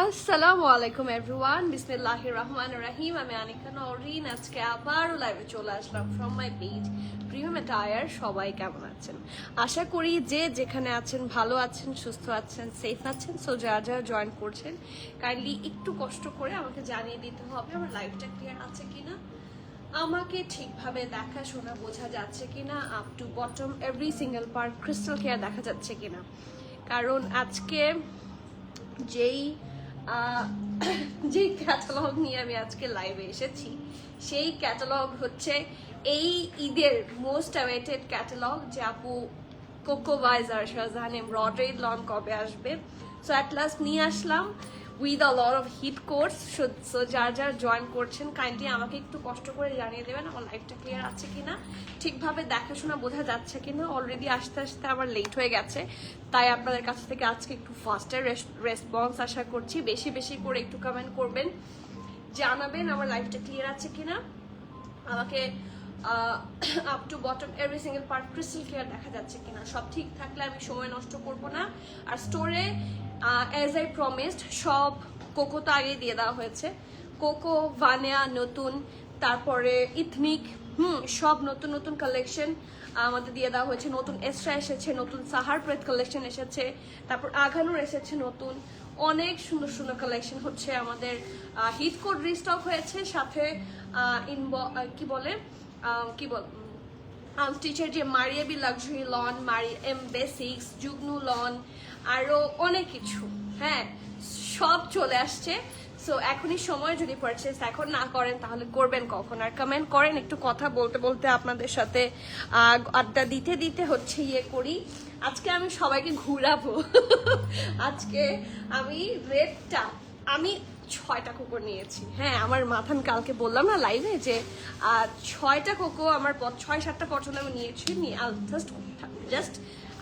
আসসালামু আলাইকুম এভরিওয়ান, বিসমিল্লাহির রহমানির রহিম। আমি আনিকা নওরিন। আজকে আবারও লাইভে চলে আসলাম from my page premium attire. সবাই কেমন আছেন? আশা করি যে যেখানে আছেন ভালো আছেন, সুস্থ আছেন, সেফ আছেন। সো যারা যারা জয়েন করছেন কাইন্ডলি একটু কষ্ট করে আমাকে জানিয়ে দিতে হবে আমার লাইভটা ক্লিয়ার আছে কিনা, আমাকে ঠিকভাবে দেখা শোনা বোঝা যাচ্ছে কিনা, up to bottom every single part crystal clear দেখা যাচ্ছে কিনা। কারণ আজকে যেই ক্যাটালগ নিয়ে আমি আজকে লাইভে এসেছি সেই ক্যাটালগ হচ্ছে এই ঈদের মোস্ট অ্যাওয়েটেড ক্যাটালগ, যে আপু কোকো বাইজার শাহজাহান এমব্রয়ডারি লন কবে আসবে। সো অ্যাট লাস্ট নিয়ে আসলাম with a lot of hit course. So যার যার জয়েন করছেন কাইন্ডলি আমাকে একটু কষ্ট করে জানিয়ে দেবেন আমার লাইভটা ক্লিয়ার আছে কিনা, ঠিকভাবে দেখাশোনা বোঝা যাচ্ছে কিনা। অলরেডি আসতে আসতে আবার লেট হয়ে গেছে, তাই আপনাদের কাছ থেকে আজকে একটু ফাস্টার রেসপন্স আশা করছি। বেশি বেশি করে একটু কমেন্ট করবেন, জানাবেন আমার লাইভটা ক্লিয়ার আছে কিনা। আমাকে up to bottom every single part crystal clear দেখা যাচ্ছে কিনা। সব ঠিক থাকলে আমি সময় নষ্ট করব না। আর স্টোরে অ্যাজ আই প্রমিসড সব কোকো তো আগেই দিয়ে দেওয়া হয়েছে। কোকো, ভানিয়া নতুন, তারপরে ইথনিক, সব নতুন নতুন কালেকশন আমাদের দিয়ে দেওয়া হয়েছে। নতুন এক্সট্রা এসেছে, নতুন সাহার প্রেত কালেকশন এসেছে, তারপর আঘানুর এসেছে নতুন। অনেক সুন্দর সুন্দর কালেকশন হচ্ছে আমাদের। হিট কোড রিস্টক হয়েছে, সাথে আনস্টিচের যে Maria B luxury lawn, M basics, Jugnu lawn, আরো অনেক কিছু, হ্যাঁ সব চলে আসছে। সো এখনই সময়, যদি পারচেস এখন না করেন তাহলে করবেন কখন? আর কমেন্ট করেন, একটু কথা বলতে বলতে আপনাদের সাথে আড্ডা দিতে দিতে হচ্ছে করি। আজকে আমি সবাইকে ঘুরাবো। আজকে আমি রেডটা আমি 6টা কোকো নিয়েছি। হ্যাঁ, আমার মাথান কালকে বললাম না লাইভে যে 6টা কোকো আমার 6-7টা পছন্দ আমি নিয়েছি, জাস্ট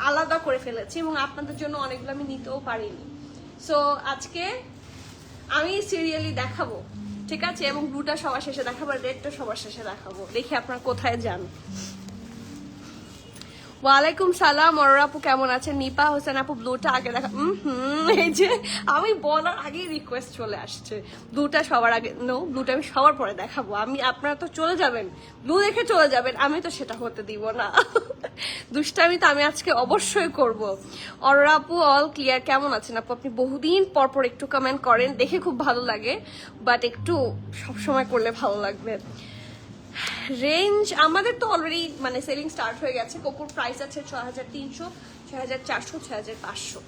আলাদা করে ফেলেছি এবং আপনাদের জন্য অনেকগুলো আমি নিতেও পারিনি। সো আজকে আমি সিরিয়ালি দেখাবো, ঠিক আছে? এবং ব্লুটা সবার শেষে দেখাবো, রেডটা সবার শেষে দেখাবো। দেখি আপনারা কোথায় যান। ওয়ালাইকুম সালাম অরোরা আপু, কেমন আছেন? নিপা হোসেন আপু, ব্লুটা আগে দেখা। এই যে আমি বলার আগেই রিকোয়েস্ট চলে আসছে, ব্লুটা সবার আগে। নো, ব্লুটা আমি সবার পরে দেখাবো। আপনারা তো চলে যাবেন, ব্লু দেখে চলে যাবেন, আমি তো সেটা হতে দিব না। দুষ্টামি তো আমি আজকে অবশ্যই করব। অরোরা আপু, অল ক্লিয়ার, কেমন আছেন আপু? আপনি বহুদিন পর পর একটু কমেন্ট করেন, দেখে খুব ভালো লাগে, বাট একটু সবসময় করলে ভালো লাগবে। রেঞ্জ আমাদের তো অলরেডি মানে সেলিং স্টার্ট হয়ে গেছে। কোকোর প্রাইস আছে 6300, 6400, 6500।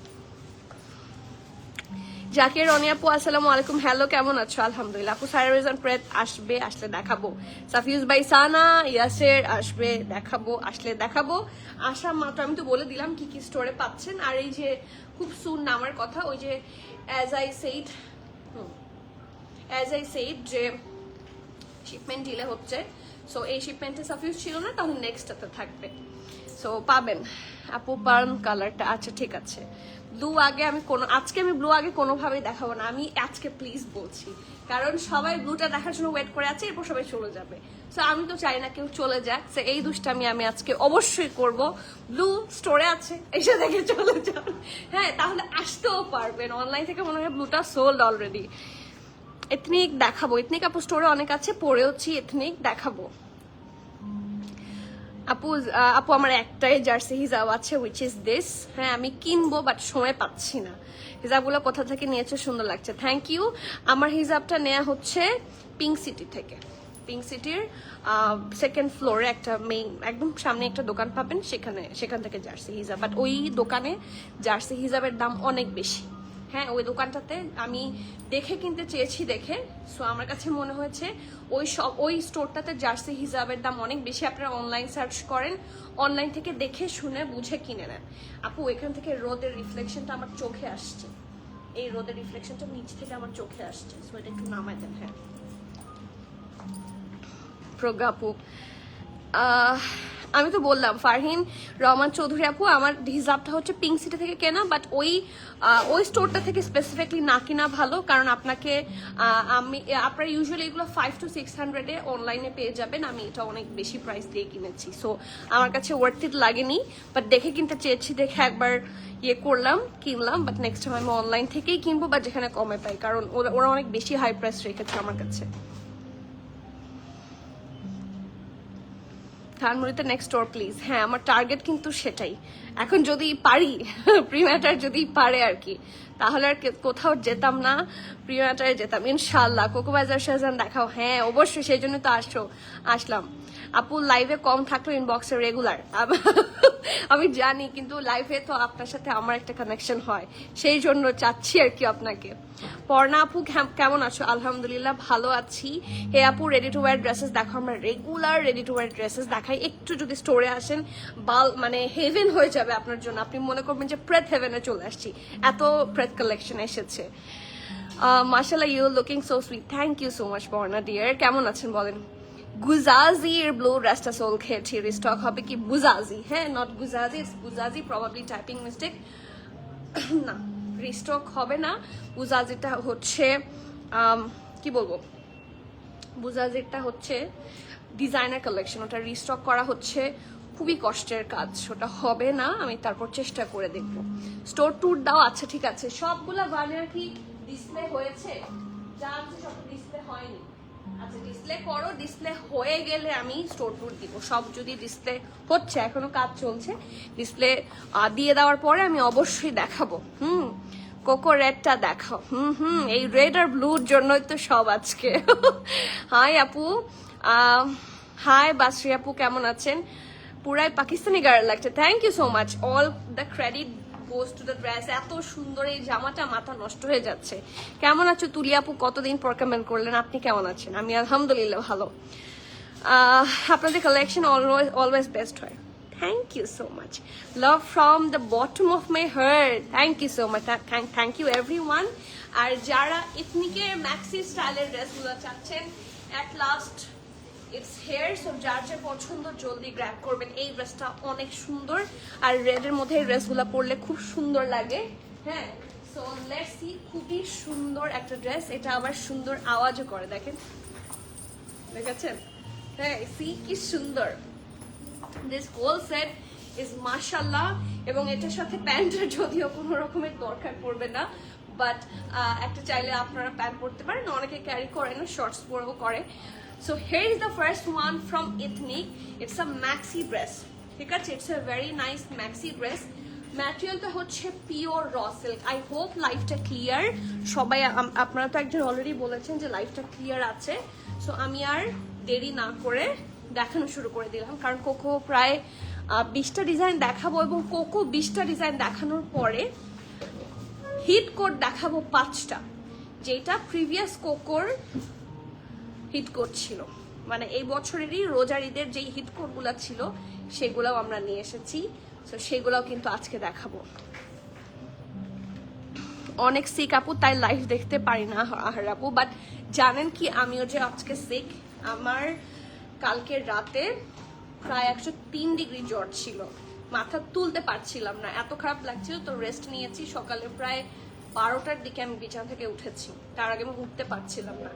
জাকির রনি আপু, আসসালামু আলাইকুম, হ্যালো, কেমন আছো? আলহামদুলিল্লাহ আপু। সারা রেজান প্রেত আসবে, আসলে দেখাবো। সাফিউজ বাই সানা ইয়াসের আসবে, দেখাবো, আসলে দেখাবো। আসা মাত্র আমি তো বলে দিলাম কি কি স্টোরে পাচ্ছেন। আর এই যে খুব সুন নামার কথা, ওই যে অ্যাজ আই সেইড যে শিপমেন্ট ডিলে হচ্ছে। সো এই শিপমেন্টে সাফিউজ ছিল না, তাহলে নেক্সটটাতে থাকবে। সো পাবেন আপু। বার্ন কালারটা আচ্ছা ঠিক আছে। ব্লু আগে আজকে আমি ব্লু আগে কোনোভাবেই দেখাবো না। আমি আজকে প্লিজ বলছি, কারণ সবাই ব্লুটা দেখার জন্য ওয়েট করে আছে, এরপর সবাই চলে যাবে। সো আমি তো চাই না কেউ চলে যাক। সো এই দুষ্টামি আমি আজকে অবশ্যই করব। ব্লু স্টোরে আছে, এসে দেখে চলে যান। হ্যাঁ, তাহলে আসতেও পারবেন। অনলাইন থেকে মনে হয় ব্লুটা সোল্ড অলরেডি। এথনিক দেখাবো, এথনিক আপু স্টোরে অনেক আছে, পরেওছি। এথনিক দেখাবো আপু। আপু আমার একটাই জার্সি হিজাব আছে, উইচ ইজ দিস। হ্যাঁ, আমি কিনবো বাট সময় পাচ্ছি না। হিজাবগুলো কোথা থেকে নিয়েছে? সুন্দর লাগছে, থ্যাংক ইউ। আমার হিজাবটা নেওয়া হচ্ছে পিঙ্ক সিটি থেকে। পিঙ্ক সিটির সেকেন্ড ফ্লোরে একটা মেইন একদম সামনে একটা দোকান পাবেন, সেখান থেকে জার্সি হিজাব। বাট ওই দোকানে জার্সি হিজাবের দাম অনেক বেশি। হ্যাঁ, ওই দোকানটাতে আমি দেখে কিনতে চেয়েছি দেখে, সো আমার কাছে মনে হয়েছে ওই স্টোরটাতে জার্সি হিজাবের দাম অনেক বেশি। আপনারা অনলাইন সার্চ করেন, অনলাইন থেকে দেখে শুনে বুঝে কিনে নেন। আপু এখান থেকে রোদের রিফ্লেকশনটা আমার চোখে আসছে, এই রোদের রিফ্লেকশনটা নিচ থেকে আমার চোখে আসছে। সো এটা একটু নামাই দেন। হ্যাঁ, প্রজ্ঞা আপু আমি তো বললাম ফারহিন রহমান চৌধুরী আপু, আমার হিসাবটা হচ্ছে পিঙ্ক সিটি থেকে কেনা, বাট ওই স্টোরটা থেকে স্পেসিফিকলি না কিনা ভালো, কারণ আপনাকে আপনারা ইউজুয়ালি এগুলো 500 to 600 অনলাইনে পেয়ে যাবেন। আমি এটা অনেক বেশি প্রাইস দিয়ে কিনেছি, সো আমার কাছে ওয়ার্থ ইট লাগেনি, বাট দেখে কিনতে চেয়েছি, দেখে একবার করলাম, কিনলাম, বাট নেক্সট টাইম আমি অনলাইন থেকেই কিনবো, বা যেখানে কমে পাই, কারণ ওরা অনেক বেশি হাই প্রাইস রেখেছে আমার কাছে। ধানমন্ডিতে নেক্সট স্টোর প্লিজ। হ্যাঁ, আমার টার্গেট কিন্তু সেটাই। এখন যদি পারি প্রিম্যাটার যদি পারে আর কি, তাহলে আর কোথাও যেতাম না, প্রিম্যাটারে যেতাম ইনশাল্লাহ। কোকোবাজার শাহজাহান দেখাও, হ্যাঁ অবশ্যই, সেই জন্য তো আসলাম। আপু লাইভে কম থাকলো ইনবক্সে রেগুলার, আমি জানি, কিন্তু লাইভে তো আপনার সাথে আমার একটা কানেকশন হয়, সেই জন্য চাচ্ছি আর কি আপনাকে। পর্ণা আপু কেমন আছো? আলহামদুলিল্লাহ ভালো আছি। হে আপু রেডি টু ওয়্যার ড্রেসেস দেখো, আমরা regular ready to wire dresses দেখাই। একটু যদি স্টোরে আসেন মানে হেভেন হয়ে যাবে আপনার জন্য, আপনি মনে করবেন যে প্রেথ হেভেনে চলে আসছি, এত প্রেথ কালেকশন এসেছে। মাশাআল্লাহ, you looking so sweet. Thank you so much Parna dear. কেমন আছেন বলেন? গুজাজি এর ব্লু ড্রেসটা সোল খেয়েছি, রিস্টক হবে কি? বুজাজি, হ্যাঁ, নট গুজাজি, ইটস গুজাজি, প্রবাবলি টাইপিং মিস্টেক। না, রিস্টক হবে না। বুজাজিটা হচ্ছে কি বলবো, বুজাজিটা হচ্ছে ডিজাইনার কালেকশন, ওটা রিস্টক করা হচ্ছে খুবই কষ্টের কাজ, ওটা হবে না। আমি তারপর চেষ্টা করে দেখবো। স্টোর ট্যুর দাও। আচ্ছা ঠিক আছে, সবগুলা বানিয়ার কি ডিসপ্লে হয়েছে? জানছি সব ডিসপ্লে হয়নি। আচ্ছা ডিসপ্লে করো, ডিসপ্লে হয়ে গেলে আমি স্টোর ট্যুর দিব। সব যদি ডিসপ্লে হচ্ছে, এখনো কাজ চলছে, ডিসপ্লে দিয়ে দেওয়ার পরে আমি অবশ্যই দেখাবো। কোকো রেডটা দেখাও। এই রেড আর ব্লুর জন্যই তো সব আজকে। হাই আপু, হাই বাসরি আপু, কেমন আছেন? পুরাই পাকিস্তানি গার্ল লাগছে, thank you so much. All the credit goes to the dress. এত সুন্দর এই জামাটা, মাথা নষ্ট হয়ে যাচ্ছে। কেমন আছো তুলি আপু? কতদিন পর কমেন্ট করলেন, আপনি কেমন আছেন? আমি আলহামদুলিল্লাহ ভালো। আপনাদের কালেকশন অলওয়েজ বেস্ট হয়। Thank you so much, love from the bottom of my heart. Thank you so much, thank you everyone. আর যারা ইথনিকের ম্যাক্সি স্টাইলের ড্রেসগুলো চাচ্ছেন, at last it's here. So যার যে পছন্দ জলদি গ্র্যাব করবেন। এই ড্রেসটা অনেক সুন্দর, আর রেডের মধ্যে এই ড্রেসগুলো পরলে খুব সুন্দর লাগে। হ্যাঁ, সো লেটস সি, খুবই সুন্দর একটা ড্রেস। এটা আবার সুন্দর আওয়াজও করে, দেখেন, দেখেছেন? হ্যাঁ, সি কি সুন্দর। দিস হোল সেট ইজ মাশাআল্লাহ। এবং এটার সাথে প্যান্টের যদিও কোনো রকমের দরকার পড়বে না, বাট একটা চাইলে আপনারা প্যান্ট পরতে পারেন, অনেকে ক্যারি করে না, শর্টস পরেও করে। So here is the first one from Ethnic. It's a maxi dress. ঠিক আছে, it's a very nice maxi dress. ম্যাটেরিয়ালটা হচ্ছে pure raw silk. I hope লাইফটা ক্লিয়ার। সবাই আপনারা তো একজন অলরেডি বলেছেন যে লাইফটা ক্লিয়ার আছে, সো আমি আর দেরি না করে দেখানো শুরু করে দিলাম, কারণ কোকো প্রায় 20টা ডিজাইন দেখাবো, এবং কোকো 20টা ডিজাইন দেখানোর পরে হিট কোড দেখাবো 5টা, যেটা প্রিভিয়াস কোকোর হিট কোড ছিল, মানে এই বছরেরই রোজার ঈদের যেই হিট কোডগুলো ছিল সেগুলোও আমরা নিয়ে এসেছি। তো সেগুলোও কিন্তু আজকে দেখাবো। অনেক সিক আপু, তাই লাইভ দেখতে পারি না আহার আপু, বাট জানেন কি, আমিও যে আজকে সিক। আমার কালকে রাতে প্রায় 103 ডিগ্রি জ্বর ছিল, মাথা তুলতে পারছিলাম না, এত খারাপ লাগছিল। তো রেস্ট নিয়েছি, সকালে প্রায় 12টার দিকে আমি বিছানা থেকে উঠেছি, তার আগে আমি উঠতে পারছিলাম না।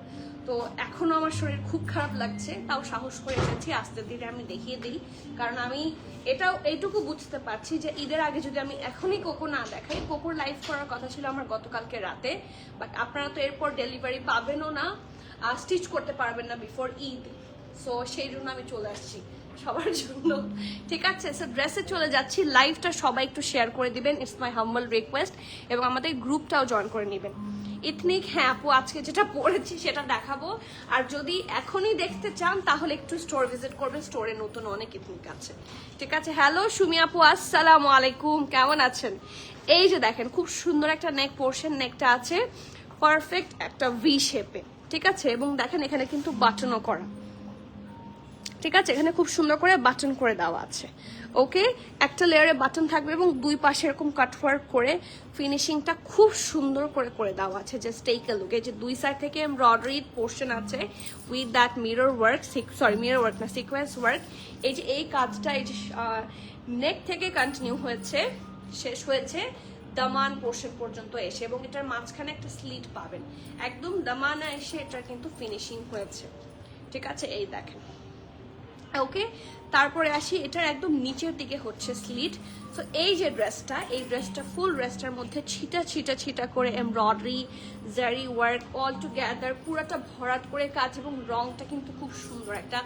তো এখনো আমার শরীর খুব খারাপ লাগছে, তাও সাহস করে এসেছি, আস্তে ধীরে আমি দেখিয়ে দিই, কারণ আমি এইটুকু বুঝতে পারছি যে ঈদের আগে যদি আমি এখনই কোকো না দেখাই, কোকোর লাইভ করার কথা ছিল আমার গতকালকে রাতে, বাট আপনারা তো এরপর ডেলিভারি পাবেনও না, স্টিচ করতে পারবেন না বিফোর ঈদ, সো সেই জন্য আমি চলে আসছি সবার জন্য। ঠিক আছে, সো ড্রেসে চলে যাচ্ছি। লাইভটা সবাই একটু শেয়ার করে দিবেন, ইটস মাই হাম্বল রিকোয়েস্ট, এবং আমাদের গ্রুপটাও জয়েন করে নেবেন। ইথনিক, হ্যাঁ আপু আজকে যেটা পড়েছি সেটা দেখাবো, আর যদি এখনই দেখতে চান তাহলে একটু স্টোর ভিজিট করবেন, স্টোরে নতুন অনেক ইথনিক আছে। ঠিক আছে, হ্যালো সুমি আপু, আসসালামু আলাইকুম, কেমন আছেন? এই যে দেখেন, খুব সুন্দর একটা নেক পোর্শন, নেকটা আছে পারফেক্ট একটা ভি শেপে, ঠিক আছে, এবং দেখেন এখানে কিন্তু বাটনও করা, ঠিক আছে, এখানে খুব সুন্দর করে বাটন করে দেওয়া আছে। ওকে, একটা লেয়ারে বাটন থাকবে এবং দুই পাশে এরকম কাটওয়ার্ক করে ফিনিশিংটা খুব সুন্দর করে করে দেওয়া আছে। জাস্ট টেক আ লুক, এই যে দুই সাইড থেকে এমব্রয়ডারি পোর্শন আছে with that mirror work, sorry mirror work না, সিকোয়েন্স ওয়ার্ক। এই যে এই কাজটা এই যে নেক থেকে কন্টিনিউ হয়েছে, শেষ হয়েছে দামান পোর্শন পর্যন্ত এসে, এবং এটার মাঝখানে একটা স্লিট পাবেন একদম দামানা এসে এটার কিন্তু ফিনিশিং হয়েছে। ঠিক আছে, এই দেখেন। ওকে, তারপরে আসি এটার একদম নিচের দিকে হচ্ছে স্লিট। সো এই যে ড্রেসটা, এই ড্রেসটা ফুল ড্রেসটার মধ্যে ছিটা ছিটা ছিটা করে এমব্রয়ডারি, জারি ওয়ার্ক অল টুগেদার, পুরাটা ভরাট করে কাজ, এবং রংটা কিন্তু খুব সুন্দর একটা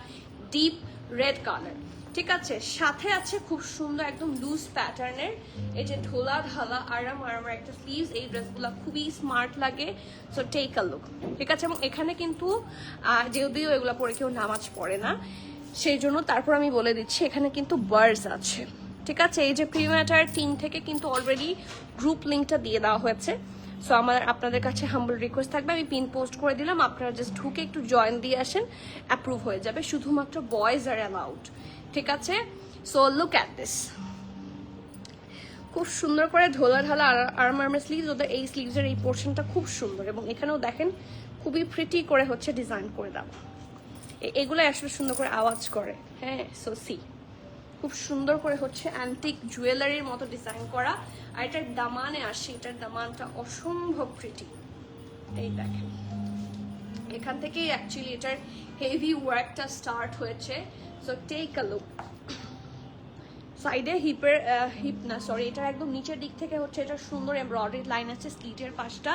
ডিপ রেড কালার। ঠিক আছে, সাথে আছে খুব সুন্দর একদম লুজ প্যাটার্নের এই যে ঢোলা ঢালা আরাম আরামের একটা স্লিভস। এই ড্রেসগুলো খুবই স্মার্ট লাগে। So take a look. ঠিক আছে, এবং এখানে কিন্তু যদিও এগুলো পরে কেউ নামাজ পড়ে না, সেই জন্য তারপর আমি বলে দিচ্ছি এখানে কিন্তু বার্ডস আছে। ঠিক আছে, এই যে প্রিমিয়াটার টিম থেকে কিন্তু অলরেডি গ্রুপ লিঙ্কটা দিয়ে দেওয়া হয়েছে। সো আপনাদের কাছে হাম্বল রিকোয়েস্ট থাকবে, আমি পিন পোস্ট করে দিলাম, আপনারা জাস্ট ঢুকে একটু জয়েন দিয়ে আসেন, অ্যাপ্রুভ হয়ে যাবে। শুধুমাত্র বয়েজ আর অ্যালাউড। ঠিক আছে, সো লুক অ্যাট দিস, খুব সুন্দর করে ঢোলা ঢালা আর্ম আর্মের স্লিভস। ওদের এই স্লিভসের এই পোর্শনটা খুব সুন্দর, এবং এখানেও দেখেন খুবই প্রিটি করে হচ্ছে ডিজাইন করে দেওয়া। এগুলো আসলে সুন্দর করে আওয়াজ করে। হ্যাঁ, সো সি খুব সুন্দর করে হচ্ছে অ্যান্টিক জুয়েলারির মতো ডিজাইন করা। আর এটার দামানে আসে, এটার দামানটা অসম্ভব প্রিটি। এই দেখেন, এখান থেকেই অ্যাকচুয়ালি এটার হেভি ওয়ার্কটা স্টার্ট হয়েছে। So take a look. সাইডে হিপ না সরি, এটার একদম নিচের দিক থেকে হচ্ছে এটা সুন্দর এমব্রয়ডারি লাইন আছে স্লিটের পাশটা,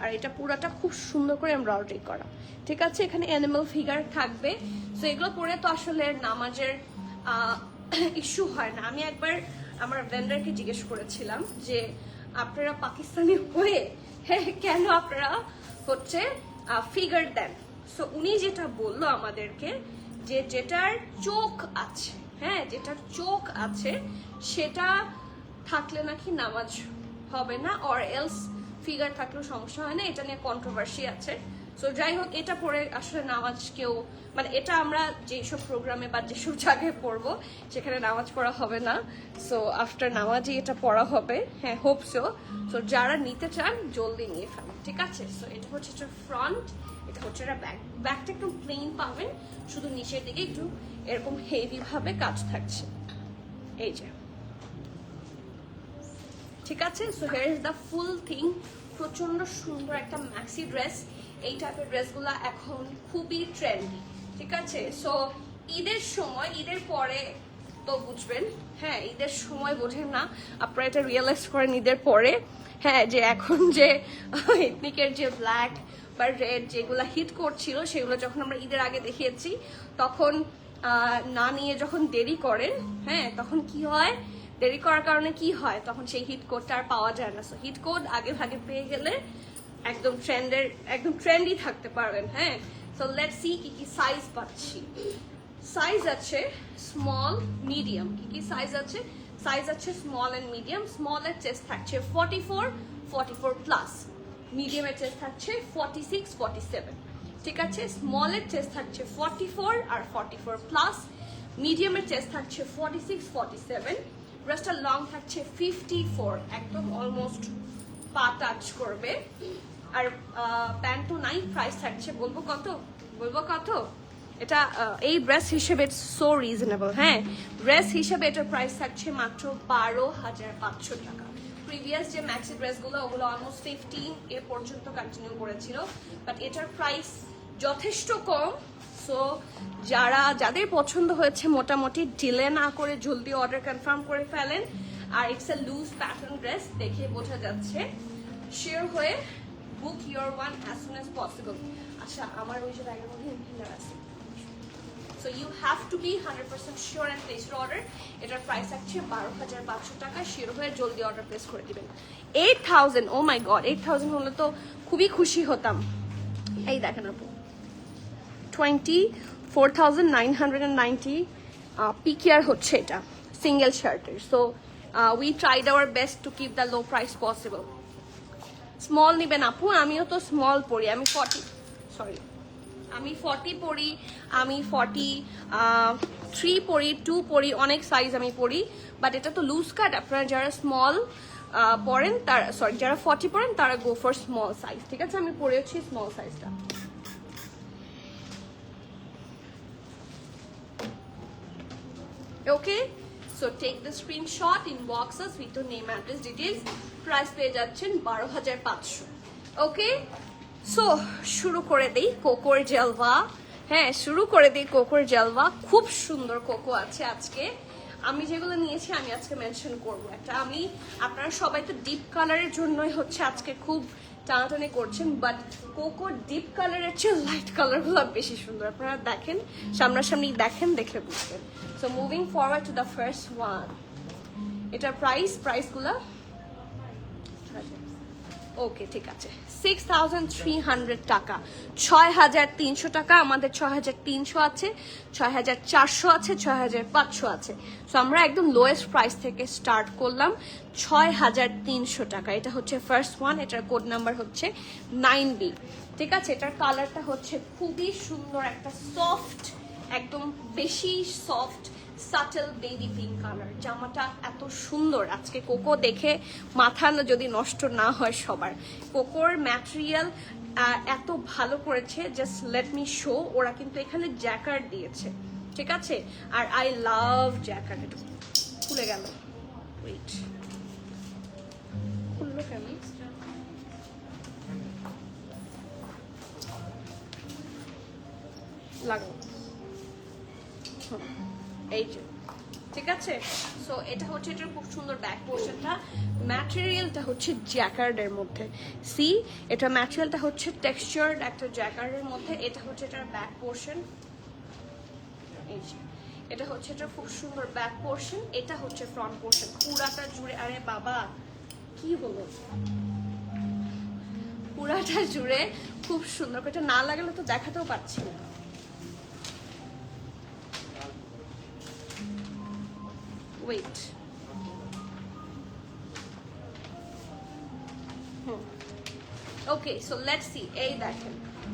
আর এটা পুরাটা খুব সুন্দর করে এমব্রয়ডারি করা। ঠিক আছে, এখানে অ্যানিমাল ফিগার থাকবে। সো এগুলো পরে তো আসলে নামাজের ইস্যু হয় না। আমি একবার আমার ভেন্ডারকে জিজ্ঞেস করেছিলাম যে আপনারা পাকিস্তানি হয়ে কেন আপনারা হচ্ছে ফিগার দেন। সো উনি যেটা বললো আমাদেরকে যে যেটার চোখ আছে, হ্যাঁ যেটার চোখ আছে সেটা থাকলে নাকি নামাজ হবে না, অর এলস ফিগার থাকলেও সমস্যা হয় না। এটা নিয়ে কন্ট্রোভার্সি আছে। সো যাই হোক, এটা পরে আসলে নামাজ কেউ মানে এটা আমরা যেসব প্রোগ্রামে বা যেসব জায়গায় পড়বো সেখানে নামাজ পড়া হবে না। সো আফটার নামাজই এটা পড়া হবে। হ্যাঁ, হোপ সো। সো যারা নিতে চান জলদি নিয়ে ফেলেন। ঠিক আছে, সো এটা হচ্ছে এটা ফ্রন্ট, এটা হচ্ছে এটা ব্যাক। ব্যাকটা একটু প্লেন পাবেন, শুধু নিচের দিকে একটু এরকম হেভি ভাবে কাজ থাকছে। এই যে ঠিক আছে, so here is the full thing. প্রচন্ড সুন্দর একটা ম্যাক্সি ড্রেস। এই টাইপের ড্রেসগুলো এখন খুবই ট্রেন্ডি। ঠিক আছে, সো ঈদের সময়, ঈদের পরে তো বুঝবেন, হ্যাঁ ঈদের সময় বোঝেন না, আপনারা এটা রিয়েলাইজ করেন ঈদের পরে। হ্যাঁ, যে এখন যে এথনিকের যে ব্ল্যাক বা রেড যেগুলো হিট করছিল সেগুলো যখন আমরা ঈদের আগে দেখিয়েছি, তখন না নিয়ে যখন দেরি করেন, হ্যাঁ তখন কি হয়, দেরি করার কারণে কি হয়, তখন সেই হিট কোডটা আর পাওয়া যায় না। সো হিট কোড আগে ভাগে পেয়ে গেলে একদম ট্রেন্ডি থাকতে পারবেন। হ্যাঁ, সো লেটস সি কি কি সাইজ পাচ্ছি। সাইজ আছে স্মল, মিডিয়াম। কি কি সাইজ আছে? সাইজ আছে স্মল এন্ড মিডিয়াম। স্মলের চেস্ট থাকছে 44 প্লাস, মিডিয়ামের চেস্ট থাকছে 46 47। ঠিক আছে, স্মলের চেস্ট থাকছে 44 আর 44 প্লাস, মিডিয়ামের চেস্ট থাকছে 46 47, ড্রেসটা লং থাকছে 54, একদম অলমোস্ট পা টাচ করবে। আর প্যান্টও নাই। প্রাইস থাকছে বলবো কত এটা এই ড্রেস হিসেবে সো রিজনেবল। হ্যাঁ, ড্রেস হিসেবে এটার প্রাইস থাকছে মাত্র 12,500 টাকা। প্রিভিয়াস যে ম্যাক্সি ড্রেসগুলো ওগুলো অলমোস্ট 15 এ পর্যন্ত কন্টিনিউ করেছিল, বাট এটার প্রাইস যথেষ্ট কম। সো যাদের পছন্দ হয়েছে মোটামুটি ডিলে না করে জলদি অর্ডার কনফার্ম করে ফেলেন। আর it's a loose pattern dress, দেখে বোঝা যাচ্ছে। শিওর হয়ে book your one as soon as possible. আচ্ছা, আমার ওই যে ব্যাগের মধ্যে ইনহেলার আছে। So you have to be 100% sure and place your order. এটার প্রাইস আছে 12,500 টাকা। শিওর হয়ে জলদি অর্ডার প্লেস করে দিবেন। 8,000, ও মাই গড, 8,000 হলে তো খুবই খুশি হতাম। এই দেখেন আপু, 24,990 পিকিআর হচ্ছে এটা সিঙ্গেল শার্টের। So we tried our best to keep the low price possible. Small নিবেন আপু, আমিও তো স্মল পরি, আমি 40 সরি আমি 40 পরি, আমি 43 পরি, 2 পরি, অনেক সাইজ আমি পরি। বাট এটা তো লুজ কাট, আপনারা যারা স্মল পরেন তার, সরি যারা 40 পরেন তারা গো ফর স্মল সাইজ, ঠিক আছে? আমি পরেছি স্মল সাইজটা। Okay, so take the screenshot, inbox us with your name, address, details. Price পেয়ে যাচ্ছেন 12,500। ওকে, সো শুরু করে দেই কোকোর জলওয়া। হ্যাঁ, শুরু করে দিই কোকোর জলওয়া। খুব সুন্দর কোকো আছে আজকে। আমি যেগুলো নিয়েছি আমি আজকে মেনশন করবো একটা। আমি, আপনারা সবাই তো ডিপ কালারের জন্যই হচ্ছে আজকে খুব টানাটানি করছেন, বাট কোকো ডিপ কালারের চেয়ে লাইট কালারগুলো বেশি সুন্দর। আপনারা দেখেন, সামনাসামনি দেখেন, দেখলে বুঝবেন। So moving forward to the first one. এটার প্রাইসগুলো ওকে, ঠিক আছে, 6,300 টাকা, 6,300 টাকা। আমাদের 6,300 আছে, 6,400 আছে, 6,500 আছে। সো আমরা একদম লোয়েস্ট প্রাইস থেকে স্টার্ট করলাম, 6,300 টাকা। এটা হচ্ছে ফার্স্ট ওয়ান, এটার কোড নাম্বার হচ্ছে 9B, ঠিক আছে? এটার কালারটা হচ্ছে খুবই সুন্দর, একটা সফট, একদম বেশি soft subtle baby pink colour. জামাটা এত সুন্দর, আজকে কোকো দেখে মাথা না যদি নষ্ট না হয় সবার। কোকোর ম্যাটেরিয়াল এত ভালো করেছে, জাস্ট লেট মি শো। ওরা কিন্তু এখানে জ্যাকার্ড দিয়েছে, ঠিক আছে? আর আই লাভ জ্যাকার্ড। এটা খুলে গেল, ওয়েট, খুললো কেন? লাগাও, এই যে, ঠিক আছে? সো এটা হচ্ছে, এটার খুব সুন্দর ব্যাক পোর্শনটা। ম্যাটেরিয়ালটা হচ্ছে জ্যাকার্ডের মধ্যে। সি, এটা ম্যাটেরিয়ালটা হচ্ছে টেক্সচার্ড একটা জ্যাকার্ডের মধ্যে। এটা হচ্ছে এটার ব্যাক পোর্শন, এই যে, এটা হচ্ছে এটা খুব সুন্দর ব্যাক পোর্শন। এটা হচ্ছে ফ্রন্ট পোর্শন পুরাটা জুড়ে। আরে বাবা, কি হলো? পুরাটা জুড়ে খুব সুন্দর। এটা না লাগালে তো দেখাতেও পাচ্ছি না। Wait, okay, so let's see. এই দেখেন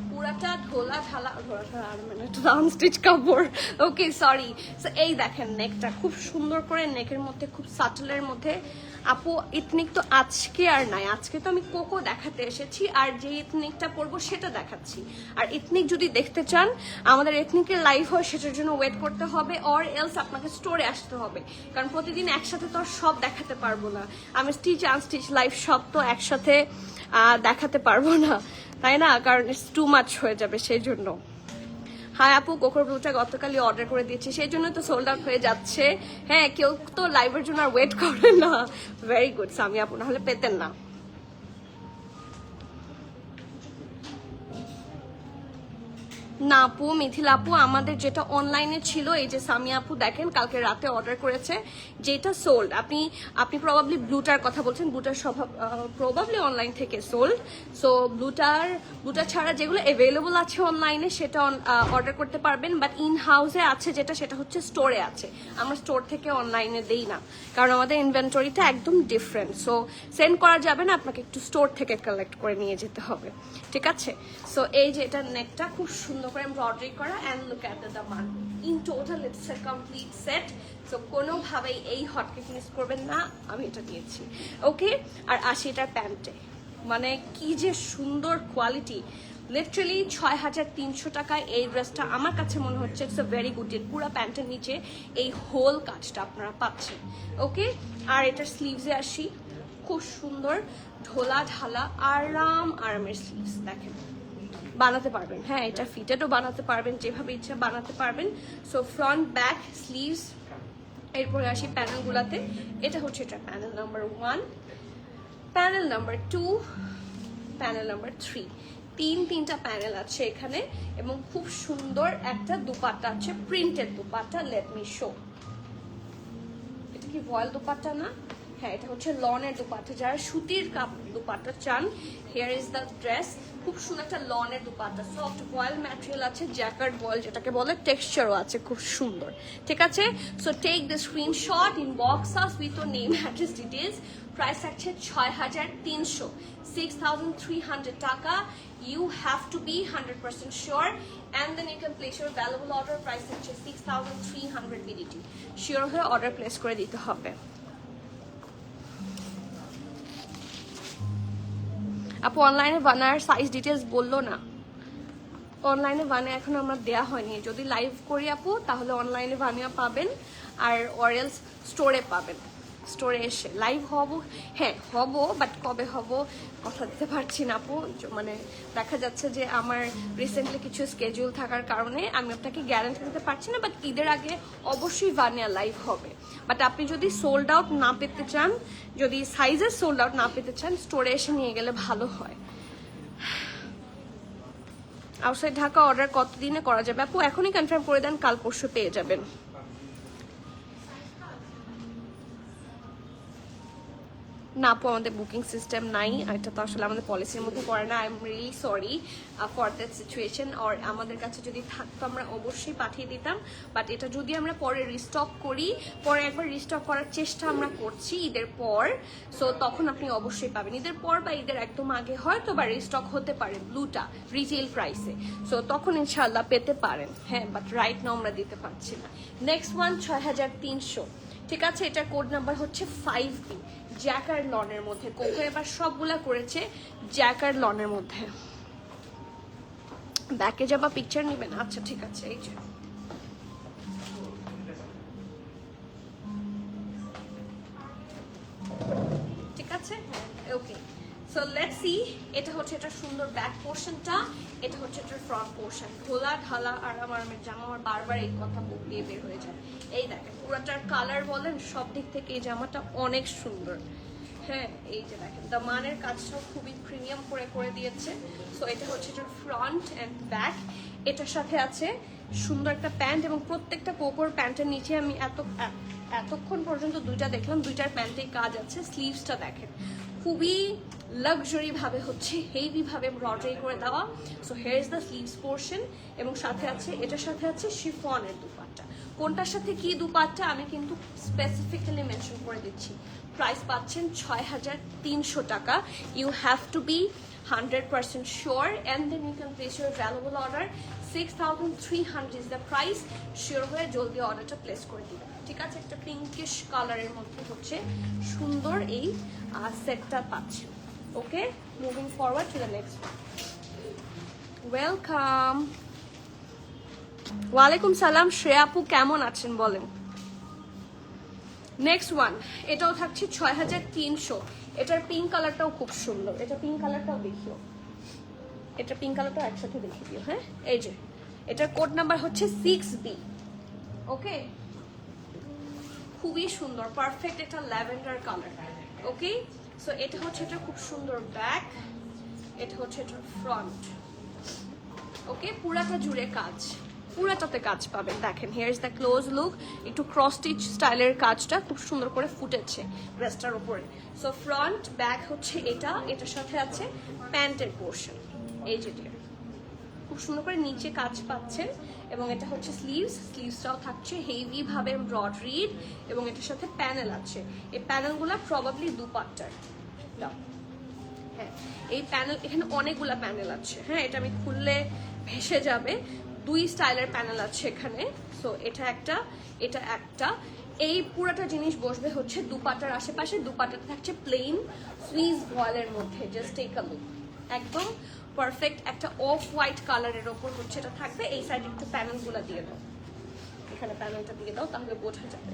পুরাটা ঢোলা ঢালা, আর মানে আনস্টিচ কাপড়। ওকে, সরি। সো এই দেখেন নেকটা খুব সুন্দর করে, নেকের মধ্যে খুব সাটলের মধ্যে। আপু ইথনিক তো আজকে আর নাই, আজকে তো আমি কোকো দেখাতে এসেছি, আর যে ইথনিকটা পরবো সেটা দেখাচ্ছি। আর ইথনিক যদি দেখতে চান, আমাদের ইথনিকের লাইভ হয়, সেটার জন্য ওয়েট করতে হবে, অর এলস আপনাকে স্টোরে আসতে হবে, কারণ প্রতিদিন একসাথে তো আর সব দেখাতে পারবো না। আমি স্টিচ আনস্টিচ লাইভ সব তো একসাথে দেখাতে পারবো না, তাই না? কারণ ইটস টু মাচ হয়ে যাবে, সেই জন্য। হ্যাঁ আপু, কোকোর ব্লুটা গতকালই অর্ডার করে দিয়েছি, সেই জন্য তো সোল্ড আউট হয়ে যাচ্ছে। হ্যাঁ, কেউ তো লাইভের জন্য আর ওয়েট করে না। ভেরি গুড সামি আপু, নাহলে পেতেন না। না আপু, মিথিলা আপু, আমাদের যেটা অনলাইনে ছিল, এই যে সামিয়া আপু দেখেন কালকে রাতে অর্ডার করেছে, যেটা সোল্ড। আপনি প্রবাবলি ব্লুটার কথা বলছেন, ব্লুটার স্বভাব প্রবাবলি অনলাইন থেকে সোল্ড। সো ব্লুটা ছাড়া যেগুলো অ্যাভেলেবল আছে অনলাইনে সেটা অর্ডার করতে পারবেন, বাট ইন হাউসে আছে যেটা, সেটা হচ্ছে স্টোরে আছে। আমরা স্টোর থেকে অনলাইনে দেই না, কারণ আমাদের ইনভেন্টরিটা একদম ডিফারেন্ট। সো সেন্ড করা যাবে না, আপনাকে একটু স্টোর থেকে কালেক্ট করে নিয়ে যেতে হবে, ঠিক আছে? সো এই যে এটার নেকটা খুব সুন্দর করে এমব্রয়ডারি করা, and look at the Daman. In total it's a complete set. So কোনোভাবেই এই হটকেক মিস করবেন না, আমি এটা দিয়েছি। ওকে, আর 80টার প্যান্টে, মানে কি যে সুন্দর কোয়ালিটি। লিটারালি 6,300 টাকায় এই ড্রেসটা আমার কাছে মনে হচ্ছে it's a very good deal. পুরো প্যান্টের নিচে এই হোল কাজটা আপনারা পাচ্ছেন। ওকে, আর এটার স্লিভসে আসি, খুব সুন্দর ঢোলা ঢালা আরামের স্লিভস দেখেন, বানাতে পারবেন। হ্যাঁ, এটা ফিটেডও বানাতে পারবেন, যেভাবে ইচ্ছা বানাতে পারবেন। So front back sleeves. এরপরে আসি প্যানেলগুলোতে। এটা হচ্ছে এটা panel number 1, panel number 2, panel number 3। তিনটা প্যানেল আছে এখানে, এবং খুব সুন্দর একটা দুপাট্টা আছে, printed dupatta. Let me show. এটা কি ভয়েল দুপাট্টা না? হ্যাঁ এটা হচ্ছে লনের দুপাট্টা, যারা সুতির দুপাট্টা চান, হিয়ার ইজ দ্য ড্রেস। খুব সুন্দর একটা লনের দুপাট্টা, সফট ভয়েল ম্যাটেরিয়াল আছে, জ্যাকার্ড ভয়েল যেটাকে বলে, টেক্সচারও আছে খুব সুন্দর। ঠিক আছে, so take the screenshot, inbox us with your name, address, details. Price থাকছে 6300, 6300 টাকা। You have to be 100% sure, and then you can place your valuable order. Price হচ্ছে 6300 BDT. Sure হয়ে অর্ডার প্লেস করে দিতে হবে। আপু অনলাইনে বানার সাইজ ডিটেলস বললো না, অনলাইনে বানিয়ে এখন আমরা দেয়া হয়নি। যদি লাইভ করি আপু তাহলে অনলাইনে বানিয়ে পাবেন, আর অরেলস স্টোরে পাবেন। স্টোরে এসে লাইভ হব, হ্যাঁ হব, বাট কবে হব কথা দিতে পারছি না আপু। মানে দেখা যাচ্ছে যে আমার রিসেন্টলি কিছু স্কেডিউল থাকার কারণে আমি আপনাকে গ্যারান্টি দিতে পারছি না, বাট ঈদের আগে অবশ্যই বানিয়া লাইভ হবে। বাট আপনি যদি সোল্ড আউট না পেতে চান, যদি সাইজের সোল্ড আউট না পেতে চান, স্টোরে এসে নিয়ে গেলে ভালো হয়। আউটসাইড ঢাকা অর্ডার কতদিনে করা যাবে আপু? এখনই কনফার্ম করে দেন, কাল পরশু পেয়ে যাবেন। না আপু আমাদের বুকিং সিস্টেম নাই, এটা তো আসলে আমাদের পলিসির মধ্যে পড়ে না। I am really sorry for that situation. আর আমাদের কাছে যদি থাকতো আমরা অবশ্যই পাঠিয়ে দিতাম, বাট এটা যদি আমরা পরে রিস্টক করি, পরে একবার রিস্টক করার চেষ্টা আমরা করছি ঈদের পর, সো তখন আপনি অবশ্যই পাবেন। ঈদের পর বা ঈদের একদম আগে হয়তো বা রিস্টক হতে পারে ব্লুটা রিটেল প্রাইসে, সো তখন ইনশাল্লাহ পেতে পারেন। হ্যাঁ, বাট রাইট নাও আমরা দিতে পারছি না। নেক্সট ওয়ান 6300, ঠিক আছে, এটার কোড নাম্বার হচ্ছে 5B, জ্যাকার্ড লনের মধ্যে। কোকো এবার সবগুলা করেছে জ্যাকার্ড লনের মধ্যে। ব্যাকে যাবা পিকচার নেবেন? আচ্ছা ঠিক আছে, এই যে ঠিক আছে, ওকে। সো লেটস সি, এটা হচ্ছে এটা সুন্দর ব্যাক পোর্শনটা, এটা হচ্ছে এটার ফ্রন্ট পোর্শন। খোলা ঢালা আরাম আরামের জামা, আমার বারবার এই কথা বুক দিয়ে বের হয়ে যায়। এই দেখেন পুরাটার কালার বলেন সব দিক থেকে এই জামাটা অনেক সুন্দর। হ্যাঁ, এই যে দেখেন দামানের কাজটাও খুবই প্রিমিয়াম করে করে দিয়েছে। সো এটা হচ্ছে এটার ফ্রন্ট অ্যান্ড ব্যাক। এটার সাথে আছে সুন্দর একটা প্যান্ট, এবং প্রত্যেকটা কোকোর প্যান্টের নিচে আমি এতক্ষণ পর্যন্ত দুইটা দেখলাম, দুইটার প্যান্টেই কাজ আছে। স্লিভসটা দেখেন খুবই লাক্সারি ভাবে হচ্ছে হেভি ভাবে এমব্রয়ডারি করে দেওয়া। So here is the sleeves portion, এবং সাথে আছে এটার সাথে আছে শিফনের দুপাট্টা। কোনটার সাথে কি দুপাট্টা আমি কিন্তু স্পেসিফিক্যালি মেনশন করে দিচ্ছি। প্রাইস পাচ্ছেন 6300 টাকা। You have to be 100% sure, and then you can place your valuable order. 6300 is the price. Sure হয়ে জলদি অর্ডারটা প্লেস করে দিবেন। ঠিক আছে, একটা পিঙ্কিশ কালারের মধ্যে হচ্ছে সুন্দর এই সেটটা পাচ্ছেন। Okay, moving forward to the next one. Welcome. ওয়ালাইকুম সালাম, শ্রেয়া আপু কেমন আছেন বলেন। নেক্সট ওয়ান, এটাও থাকছে 6300। এটার পিঙ্ক কালারটাও খুব সুন্দর, এটা পিঙ্ক কালারটাও দেখিও, এটা পিঙ্ক কালারটাও একসাথে দেখিয়ে দিও। হ্যাঁ, এই যে এটার কোড নাম্বার হচ্ছে 6B। ওকে, খুবই সুন্দর, পারফেক্ট একটা ল্যাভেন্ডার কালার। ওকে, সো এটা হচ্ছে এটা খুব সুন্দর ব্যাক, এটা হচ্ছে এটার ফ্রন্ট। ওকে, পুরাটা জুড়ে কাজ, পুরাটাতে কাজ পাবেন। দেখেন here is the close look, একটু ক্রস স্টিচ স্টাইলের কাজটা খুব সুন্দর করে ফুটেছে ড্রেসটার উপরে। সো ফ্রন্ট ব্যাক হচ্ছে এটা, এটার সাথে আছে প্যান্টের পোর্শন, এই যে খুব সুন্দর করে নিচে কাজ পাচ্ছেন। এবং এটা হচ্ছে স্লিভস, স্লিভসটাও থাকছে হেভি ভাবে এমব্রয়ডারিড, এবং এটার সাথে প্যানেল আছে। এই প্যানেলগুলো প্রবাবলি দুপাট্টার। হ্যাঁ, এই প্যানেল এখানে অনেকগুলা প্যানেল আছে। হ্যাঁ, এটা আমি খুললে ভেসে যাবে। দুই স্টাইলের প্যানেল আছে এখানে। সো এটা একটা, এটা একটা। এই পুরাটা জিনিস বসবে হচ্ছে দুপাটার আশেপাশে। দুপাটাটা থাকছে প্লেন সুইস ভয়েলের মধ্যে। জাস্ট টেক আ লুক, একদম পারফেক্ট একটা অফ হোয়াইট কালারের ওপর হচ্ছে এটা থাকবে। এই সাইডে একটু প্যানেলগুলো দিয়ে দাও, এখানে প্যানেলটা দিয়ে দাও, তাহলে বোঝা যাবে।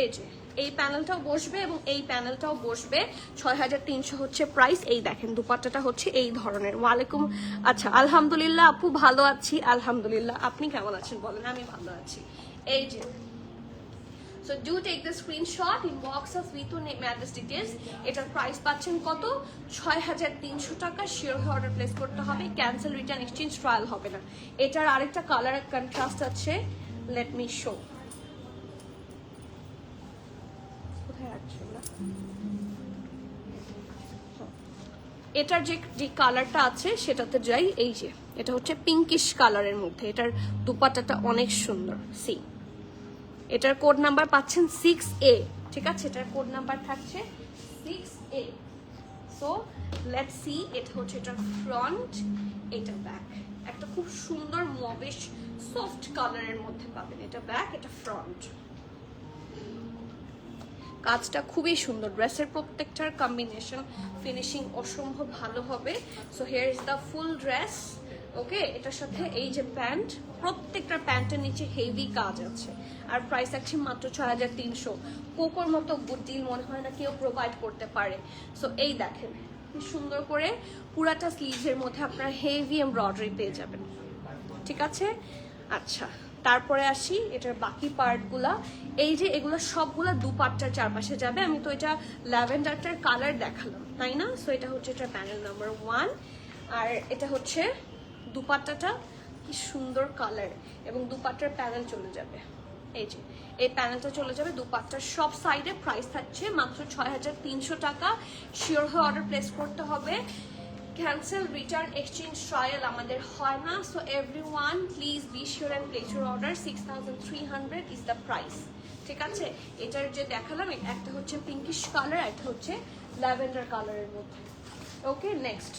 এই যে এই প্যানেলটাও বসবে এবং এই প্যানেলটাও বসবে। 6300 হচ্ছে প্রাইস। এই দেখেন দুপাট্টাটা হচ্ছে এই ধরনের। ওয়ালাইকুম, আচ্ছা আলহামদুলিল্লাহ আপু, ভালো আছি আলহামদুলিল্লাহ। আপনি কেমন আছেন বলেন? আমি ভালো আছি। এই যে, so do take the screenshot, inbox us with your name address details. এটার প্রাইস পাচ্ছেন কত? 6300 টাকা। শিওর হয়ে অর্ডার প্লেস করতে হবে। ক্যান্সেল, রিটার্ন, এক্সচেঞ্জ, ট্রায়াল হবে না। এটার আরেকটা কালার কন্ট্রাস্ট আছে, লেট মি শো। এটার যে কালারটা আছে সেটাতে যাই। এই যে এটা হচ্ছে পিঙ্কিশ কালারের মধ্যে, এটার দুপাট্টাটা অনেক সুন্দর। সি, এটার কোড নাম্বার পাচ্ছেন 6A, ঠিক আছে? এটার কোড নাম্বার থাকছে 6A। সো লেটস সি, এটা হচ্ছে এটার ফ্রন্ট, এটা ব্যাক। একটা খুব সুন্দর মবিশ সফট কালারের মধ্যে পাবেন। এটা ব্যাক, এটা ফ্রন্ট। কাজটা খুবই সুন্দর, ড্রেসের প্রত্যেকটার কম্বিনেশন ফিনিশিং অসম্ভব ভালো হবে। So here is the full dress. Okay, এটার সাথে এই যে প্যান্ট, প্রত্যেকটা প্যান্টের নিচে হেভি কাজ আছে। আর প্রাইস আছে মাত্র 6300। কোকোর মতো গুড ডিল মনে হয় না কেউ প্রোভাইড করতে পারে। সো এই দেখেন কি সুন্দর করে পুরাটা স্লিভসের মধ্যে আপনার হেভি এমব্রয়ডারি পেয়ে যাবেন, ঠিক আছে? আচ্ছা, তারপরে আসি এটার বাকি পার্টগুলা। এই যে এগুলো সবগুলা দুপাট্টার চারপাশে যাবে। আমি তো এটা ল্যাভেন্ডারটার কালার দেখালাম, তাই না? সো এটা হচ্ছে এটা প্যানেল নাম্বার 1, আর এটা হচ্ছে দুপাট্টাটা। কি সুন্দর কালার, এবং দুপাট্টার প্যানেল চলে যাবে। এই যে এই প্যানেলটা চলে যাবে দুপাট্টার সব সাইডে। প্রাইস থাকছে মাত্র 6300 টাকা। শিওর হয়ে অর্ডার প্লেস করতে হবে। ক্যান্সেল, রিটার্ন, এক্সচেঞ্জ, ট্রায়াল আমাদের হয় না। So everyone please be sure and place your order. 6300 is the price, ঠিক আছে? এটার যে দেখালাম, একটা হচ্ছে পিঙ্কিশ কালার, একটা হচ্ছে ল্যাভেন্ডার কালারের মধ্যে। ওকে, নেক্সট।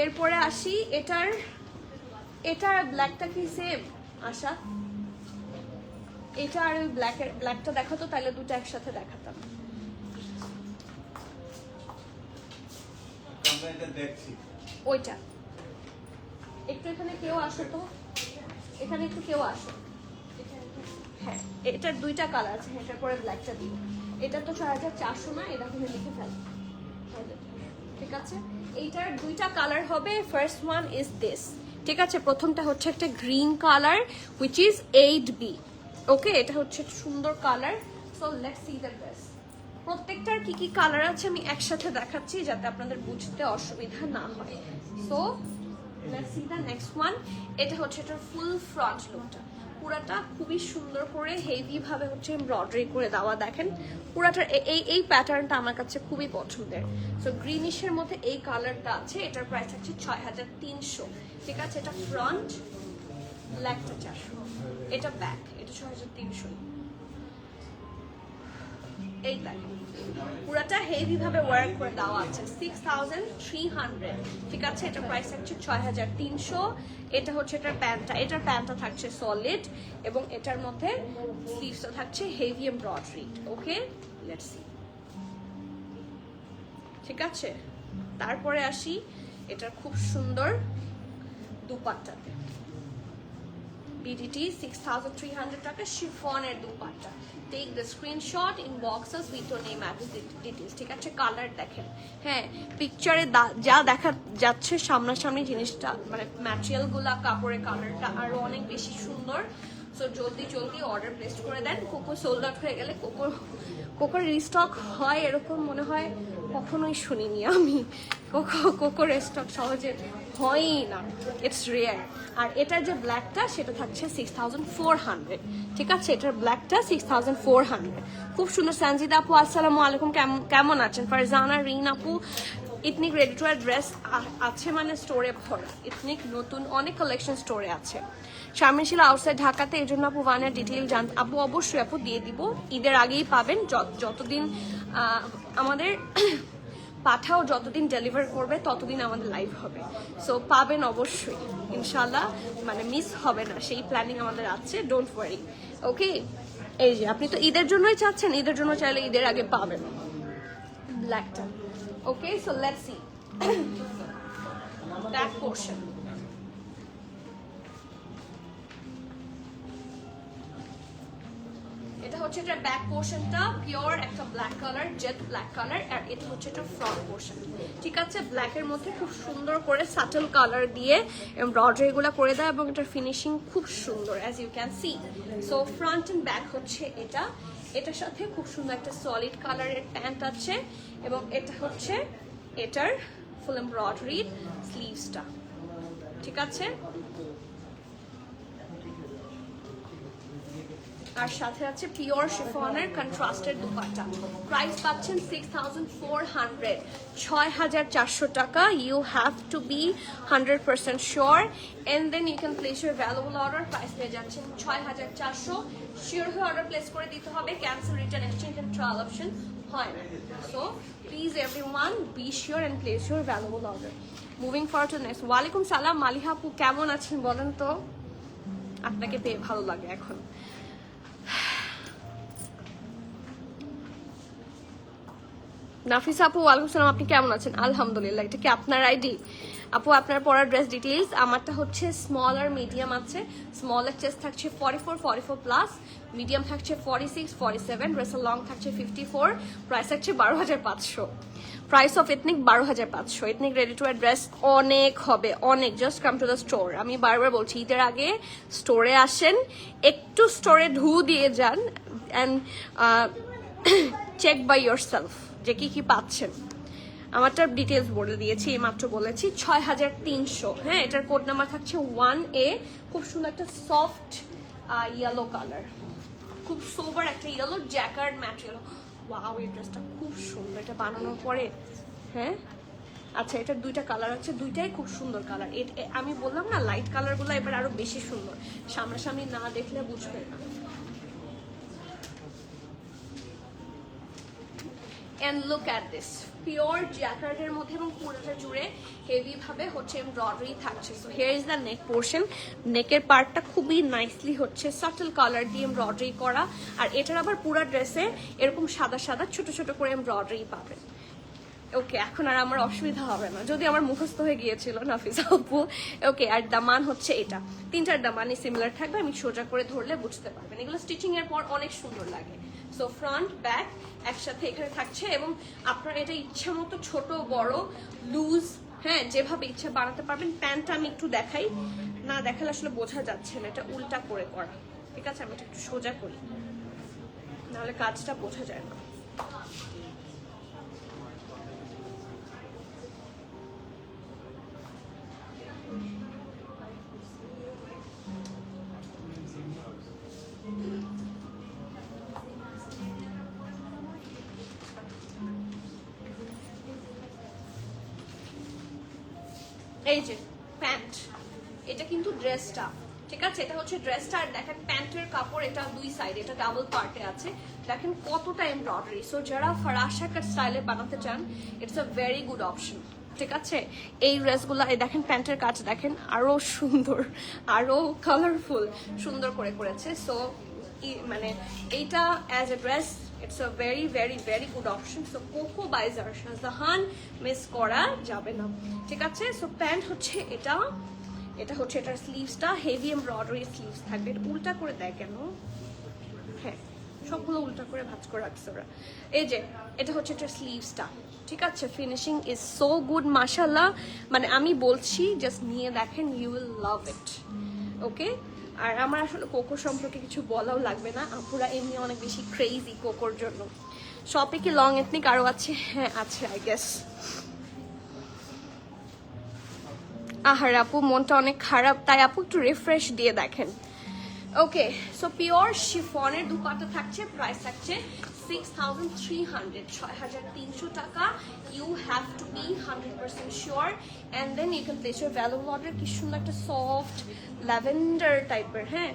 এরপরে আসি এটার ব্ল্যাকটা কি সেম আশা? এটা আর ওই ব্ল্যাকটা দেখাতো, তাহলে দুটো একসাথে দেখাতাম। ওইটা একটু এখানে কেউ আসো তো, এখানে একটু কেউ আসো। হ্যাঁ, এটার দুইটা কালার আছে। এটার পরে ব্ল্যাকটা দিই। এটা তো 6400 না, এটা তুমি লিখে ফেল, ঠিক আছে? এইটার দুইটা কালার হবে। ফার্স্ট ওয়ান ইজ দিস, ঠিক আছে? প্রথমটা হচ্ছে একটা green colour which is 8B। ওকে, এটা হচ্ছে সুন্দর colour. So let's C the dress. প্রত্যেকটার কি কি কালার আছে আমি একসাথে দেখাচ্ছি যাতে আপনাদের বুঝতে অসুবিধা না হয়। So let's C the next one. এটা হচ্ছে এটার ফুল ফ্রন্ট লুকটা। পুরাটা খুবই সুন্দর করে হেভি ভাবে হচ্ছে এমব্রয়ডারি করে দেওয়া। দেখেন পুরাটার এই প্যাটার্নটা আমার কাছে খুবই পছন্দের। সো গ্রিনিশের মধ্যে এই কালারটা আছে। এটার প্রাইস হচ্ছে 6300, ঠিক আছে? এটা ফ্রন্ট, ব্ল্যাকটা 400, এটা ব্যাক, এটা 6300। এই দেখেন পুরাটা হেভি ভাবে ওয়ার্ক করে দেওয়া আছে। 6300, ঠিক আছে? এটা প্রাইস হচ্ছে 6300। এটা হচ্ছে এটার প্যান্টটা থাকছে সলিড, এবং এটার মধ্যে স্লিভসটা থাকছে heavy embroidery. Okay, let's see, ঠিক আছে? তারপরে আসি এটার খুব সুন্দর দুপাট্টাতে। BDT 6300 টাকা, শিফনের dupatta. Take the screenshot, inbox us with your name address details, ঠিক আছে? কালার দেখেন, হ্যাঁ পিকচারে যা দেখা যাচ্ছে সামনাসামনি জিনিসটা মানে ম্যাটেরিয়ালগুলা, কাপড়ের কালারটা আরো অনেক বেশি সুন্দর। সো জলদি অর্ডার প্লেস করে দেন। কোকো সোল্ড আউট হয়ে গেলে কোকোর রিস্টক হয় এরকম মনে হয় কখনোই শুনিনি আমি। কোকো রিস্টক সহজে হয়ই না, ইটস রেয়ার। আর এটার যে ব্ল্যাকটা সেটা থাকছে 6400, ঠিক আছে? এটার ব্ল্যাকটা 6400। খুব সুন্দর। সঞ্জিদা আপু আসসালামু আলাইকুম, কেমন আছেন? ফারজানা, রিন আপু, ethnic ready to wear dress আছে মানে স্টোরে ভরা। ইথনিক নতুন অনেক কালেকশন স্টোরে আছে। শারমিন শিলা আউটসাইড ঢাকাতে, এই জন্য আপু ওয়ানের ডিটেইল জানতে। আপু অবশ্যই আপু দিয়ে দিব, ঈদের আগেই পাবেন। যতদিন আমাদের পাঠাও যতদিন ডেলিভার করবে ততদিন আমাদের লাইভ হবে। সো পাবেন অবশ্যই ইনশাল্লাহ, মানে মিস হবে না, সেই প্ল্যানিং আমাদের আছে। ডোন্ট ওয়ারি, ওকে? এই যে আপনি তো ঈদের জন্যই চাচ্ছেন, ঈদের জন্য চাইলে ঈদের আগে পাবেন ব্ল্যাকটা। Okay, so let's see back portion. এটা হচ্ছে এটা ব্যাক পোর্শনটা, পিওর একটা black colour, jet black colour. আর এটা হচ্ছে এটা ফ্রন্ট পোর্শন, ঠিক আছে? ব্ল্যাকের মধ্যে খুব সুন্দর করে সাটল কালার দিয়ে এমব্রয়ডারি গুলো করে দেয়, এবং এটার ফিনিশিং খুব সুন্দর as you can see. So front and back হচ্ছে এটা। এটার সাথে খুব সুন্দর একটা সলিড কালারের প্যান্ট আছে, এবং এটা হচ্ছে এটার ফুল এমব্রয়ডারি স্লিভসটা, ঠিক আছে? আর সাথে আছে পিওর শিফনের কন্ট্রাস্টেড দুপাট্টা। প্রাইস পাচ্ছেন 6400, 6400 টাকা। You have to be 100% sure and then you can place your valuable order. Price পেয়ে যাচ্ছেন 6400। শিওর হয়ে অর্ডার প্লেস করে দিতে হবে, cancel, return, exchange and trial option হয় না। So please everyone be sure and place your valuable order. Moving forward to next. ওয়ালাইকুম সালাম মালিহা আপু, কেমন আছেন বলেন তো? আপনাকে পেয়ে ভালো লাগে এখন। নাফিসা আপু ওয়ালাইকুম সালাম, আপনি কেমন আছেন? আলহামদুলিল্লাহ। এটা কি আপনার আইডি? আপু আপনার পরার ড্রেস ডিটেইলস। আমারটা হচ্ছে স্মল আর মিডিয়াম আছে। স্মলের চেস্ট থাকছে 44, 44 প্লাস, মিডিয়াম থাকছে 46, 47, ড্রেসের লং থাকছে 54। প্রাইস থাকছে 12,500। Price of ethnic 12,500। Ethnic ready to wear dress অনেক হবে, অনেক। Just come to the store. আমি বারবার বলছি ঈদের আগে স্টোরে আসেন, একটু স্টোরে ঢু দিয়ে যান and check by yourself যে কি পাচ্ছেন। আমারটার ডিটেলস বলে দিয়েছি, এই মাত্র বলেছি 6300। হ্যাঁ, এটার কোড নাম্বার থাকছে 1A। খুব সুন্দর একটা সফট ইয়েলো কালার, খুব সোবার একটা ইয়েলো জ্যাকার্ড ম্যাটেরিয়াল। ওয়াও, এই ড্রেসটা খুব সুন্দর। এটা বানানোর পরে হ্যাঁ আচ্ছা, এটার দুইটা কালার আছে, দুইটাই খুব সুন্দর কালার। আমি বললাম না লাইট কালারগুলো এবার আরো বেশি সুন্দর, সামনাসামনি না দেখলে বুঝবে না। And look at this, pure জ্যাকার্ডের মধ্যে এবং পুরোটা জুড়ে হেভি ভাবে হচ্ছে এমব্রয়ডারি থাকছে। So here is the neck portion. নেকের পার্টটা খুবই নাইসলি হচ্ছে সাটল কালার দিয়ে এমব্রয়ডারি করা। আর এটার আবার পুরো ড্রেসে এরকম সাদা সাদা ছোট ছোট করে এমব্রয়ডারি পাবেন। ওকে, এখন আর আমার অসুবিধা হবে না, যদি আমার মুখস্থ হয়ে গিয়েছিল নাফিসা আপু। ওকে, আর দামান হচ্ছে এটা, তিনটার দামানই সিমিলার থাকবে। আমি সোজা করে ধরলে বুঝতে পারবেন। এগুলো স্টিচিং এর পর অনেক সুন্দর লাগে। সো ফ্রন্ট ব্যাক একসাথে এখানে থাকছে এবং আপনার এটা ইচ্ছা মতো ছোট বড় লুজ, হ্যাঁ, যেভাবে ইচ্ছা বানাতে পারবেন। প্যান্টটা আমি একটু দেখাই, না দেখালে আসলে বোঝা যাচ্ছে না, এটা উল্টা করে করা। ঠিক আছে, আমি এটা একটু সোজা করি, নাহলে কাজটা বোঝা যায় না। এই যে প্যান্ট, এটা কিন্তু ড্রেসটা, ঠিক আছে, এটা হচ্ছে ড্রেসটা। আর দেখেন প্যান্টের কাপড়, এটা দুই সাইডে, এটা ডাবল পার্টে আছে। দেখেন কতটা এমব্রয়ডারি। সো যারা ফারাশা কাট স্টাইলে বানাতে চান, it's a very good option. ঠিক আছে, এই ড্রেসগুলো দেখেন, প্যান্টের কাজ দেখেন আরো সুন্দর, আরো কালারফুল, সুন্দর করে করেছে। সো মানে এইটা as a dress it's a very very very good option. So Coco by Shahjahan miss করা যাবে না। ঠিক আছে, সো প্যান্ট হচ্ছে এটা, এটা হচ্ছে এটার স্লিভসটা, হেভি এমব্রয়ডারি স্লিভস থাকবে। এটা উল্টা করে দেয় কেন? হ্যাঁ, সবগুলো উল্টা করে ভাঁজ করে রাখছে ওরা। এই যে এটা হচ্ছে এটার স্লিভসটা। ঠিক আছে, ফিনিশিং ইজ সো গুড মাশাআল্লাহ। মানে আমি বলছি জাস্ট নিয়ে দেখেন, ইউ উইল লাভ ইট। ওকে, আর আমার আসলে কোকো সম্পর্কে কিছু বলাও লাগবে না, আপুরা এমনি অনেক বেশি ক্রেজি কোকোর জন্য। শপে কি লং এথনিক আরো আছে? হ্যাঁ আছে, আই গেস। আহার আপু, মনটা অনেক খারাপ, তাই আপু একটু রিফ্রেশ দিয়ে দেখেন। ওকে, সো পিওর শিফনের দুপাট্টা থাকছে, প্রাইস থাকছে 6300, 6300 টাকা। You have to be 100% sure and then you can place your valuable order. কি সুন্দর একটা সফট ল্যাভেন্ডার টাইপের, হ্যাঁ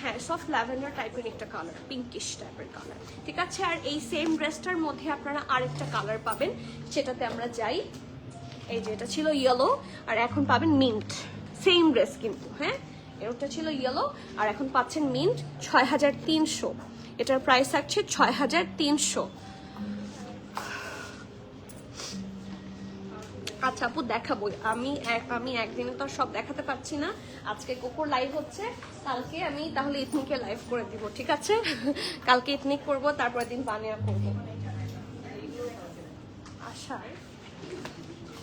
হ্যাঁ, সফট ল্যাভেন্ডার টাইপের একটা কালার, পিঙ্কিশ টাইপের কালার। ঠিক আছে, আর এই সেম ড্রেসটার মধ্যে আপনারা আরেকটা কালার পাবেন, সেটাতে আমরা যাই। এই যে এটা ছিল ইয়েলো আর এখন পাবেন মিন্ট, সেম ড্রেস কিন্তু, হ্যাঁ, এটা ছিল ইয়েলো আর এখন পাচ্ছেন মিন্ট। 6300, এটার প্রাইস থাকছে 6300। আচ্ছা আপু দেখাবো, আমি একদিনে তো সব দেখাতে পারছি না। আজকে কোকোর লাইভ হচ্ছে, কালকে আমি তাহলে ইথনিকে লাইভ করে দিব। ঠিক আছে, কালকে ইথনিক করবো, তারপরের দিন বানিয়া করবো। আশা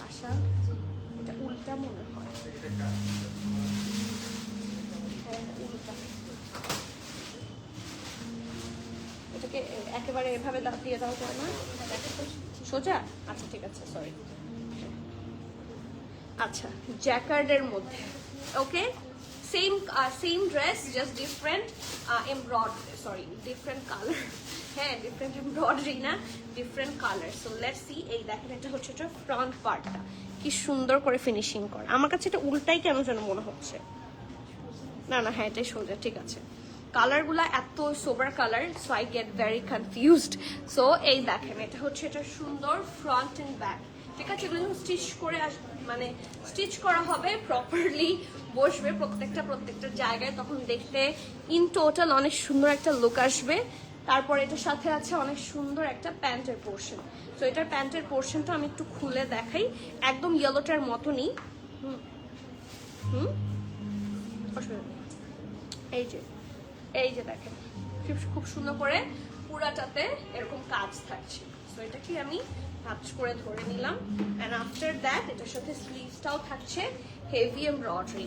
আশা, এটা উল্টা মনে হয়, উল্টা। এটাকে একেবারে এভাবে দিয়ে দেওয়া যায় না, সোজা? আচ্ছা ঠিক আছে, সরি। আচ্ছা, জ্যাকার্ডের মধ্যে, okay, same dress, just different embroidery, sorry different colour, হ্যাঁ ডিফারেন্ট এমব্রয়ডারি না, different colour. So let's see. এই দেখেন এটা হচ্ছে এটা ফ্রন্ট পার্টটা, কি সুন্দর করে ফিনিশিং করা। আমার কাছে এটা উল্টাই কেন যেন মনে হচ্ছে, না না হ্যাঁ এটাই সোজা, ঠিক আছে। কালারগুলা এত sober colour, so I get very confused. সো এই দেখেন এটা হচ্ছে এটা সুন্দর ফ্রন্ট এন্ড ব্যাক, ঠিক আছে। এগুলো স্টিচ করে মানে স্টিচ করা হবে, প্রপারলি বসবে প্রত্যেকটা জায়গায়, তখন দেখতে ইন টোটাল অনেক সুন্দর একটা লুক আসবে। তারপর এটার সাথে আছে অনেক সুন্দর একটা প্যান্টের পোর্শন। তো এটার প্যান্টের পোর্শনটা আমি একটু খুলে দেখাই, একদম ইয়েলোটার মতনই। এই যে দেখেন খুব সুন্দর করে পুরাটাতে এরকম কাজ থাকছে। তো এটাকে আমি ভাঁজ করে ধরে নিলাম। অ্যান্ড আফটার দ্যাট এটার সাথে স্লিভসটাও থাকছে হেভি এমব্রয়ডারি,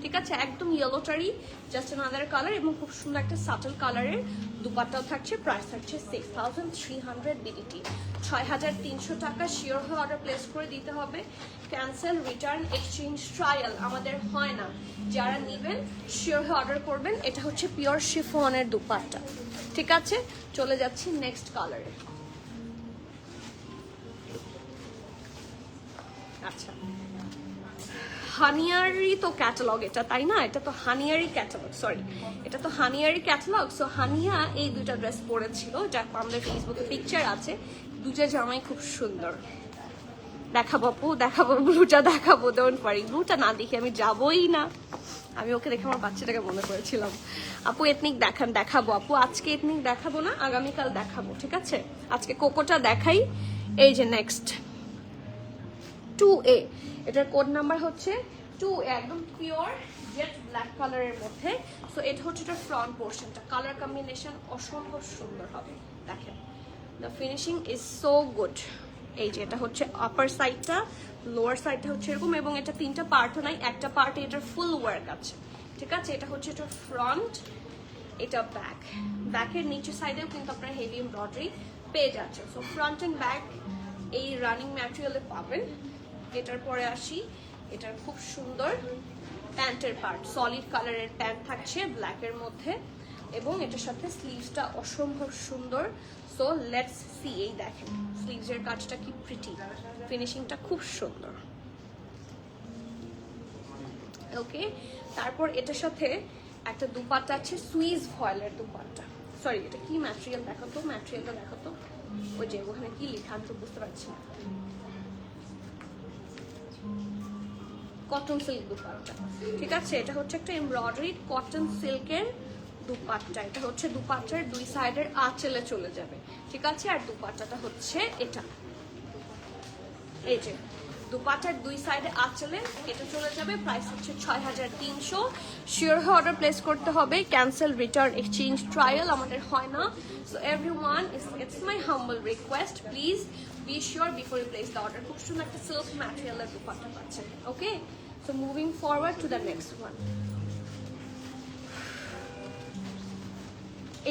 ঠিক আছে, একদম ইয়েলোটারই, জাস্ট অ্যানাদার কালার, এবং খুব সুন্দর একটা সাটল কালারের দুপাট্টাও থাকছে। প্রাইস থাকছে 6300 BDT, 6300 টাকা। শিওর হয়ে অর্ডার প্লেস করে দিতে হবে। ক্যান্সেল, রিটার্ন, এক্সচেঞ্জ, ট্রায়াল আমাদের হয় না। যারা নেবেন শিওর হয়ে অর্ডার করবেন। এটা হচ্ছে পিওর শিফনের দুপাট্টা, ঠিক আছে। চলে যাচ্ছি নেক্সট কালারে। আচ্ছা, হানিয়ারি তো ক্যাটালগ এটা, তাই না? এটা তো হানিয়ারি ক্যাটালগ, সরি এটা তো হানিয়ারি ক্যাটালগ। সো হানিয়া এই দুইটা ড্রেস পরেছিল, যা আমাদের ফেসবুকে পিকচার আছে। দুটো জামাই খুব সুন্দর। দেখাবো আপু, দেখাবো, ব্লুটা দেখাবো, ডোন্ট ওয়ারি। ব্লুটা না দেখে আমি যাবোই না। আমি ওকে দেখে আমার বাচ্চাটাকে মনে করেছিলাম। আপু এথনিক দেখাবো আপু, আজকে এথনিক দেখাবো না, আগামীকাল দেখাবো, ঠিক আছে। আজকে কোকোটা দেখাই। এই যে নেক্সট 2A, এটার কোড নাম্বার হচ্ছে 2A, একদম পিওর জেট ব্ল্যাক কালারের মধ্যে। সো এটা হচ্ছে এটা ফ্রন্ট পোর্শনটা, কালার কম্বিনেশন অসম্ভব সুন্দর হবে। দেখেন the finishing is so good. এই যে এটা হচ্ছে আপার সাইডটা, লোয়ার সাইডটা হচ্ছে এরকম, এবং এটা তিনটা পার্টও নাই, একটা পার্টে এটার ফুল ওয়ার্ক আছে, ঠিক আছে। এটা হচ্ছে এটা ফ্রন্ট, এটা ব্যাক। ব্যাকের নিচের সাইডেও কিন্তু আপনার হেভি এমব্রয়ডারি পেয়ে যাচ্ছে। সো ফ্রন্ট অ্যান্ড ব্যাক এই রানিং ম্যাটেরিয়ালে পাবেন। এটার পরে আসি, এটার খুব সুন্দর প্যান্টের পার্ট, সলিড কালারের প্যান্ট থাকছে ব্ল্যাকের মধ্যে, এবং এটার সাথে স্লিভসটা অসম্ভব সুন্দর। So let's see. এই দেখেন স্লিভসের কাজটা কি প্রিটি, ফিনিশিংটা খুব সুন্দর। ওকে, তারপর এটার সাথে একটা দুপাট্টা আছে, সুইস ফয়েলের দুপাট্টা। সরি এটা কি ম্যাটেরিয়াল দেখাতো, ম্যাটেরিয়ালটা দেখাতো, ওই যে ওখানে কি লেখা আমি তো বুঝতে পারছি না। কটন সিল্ক দুপাট্টা, ঠিক আছে। এটা হচ্ছে একটা এমব্রয়ডারি কটন সিল্কের দুপাট্টা। এটা হচ্ছে দুপাট্টার দুই সাইডের আঁচলে চলে যাবে, ঠিক আছে। আর দুপাট্টাটা হচ্ছে এটা, এই যে দুপাট্টার দুই সাইডে আঁচলে এটা চলে যাবে। প্রাইস হচ্ছে 6300। শিওর হয়ে অর্ডার প্লেস করতে হবে। ক্যান্সেল, রিটার্ন, এক্সচেঞ্জ, ট্রায়াল আমাদের হয় না। So everyone, it's my humble request, please be sure before you place the order. খুব সুন্দর একটা সিল্ক ম্যাটেরিয়ালের দুপাট্টা পাচ্ছেন। Okay, so moving forward to the next one.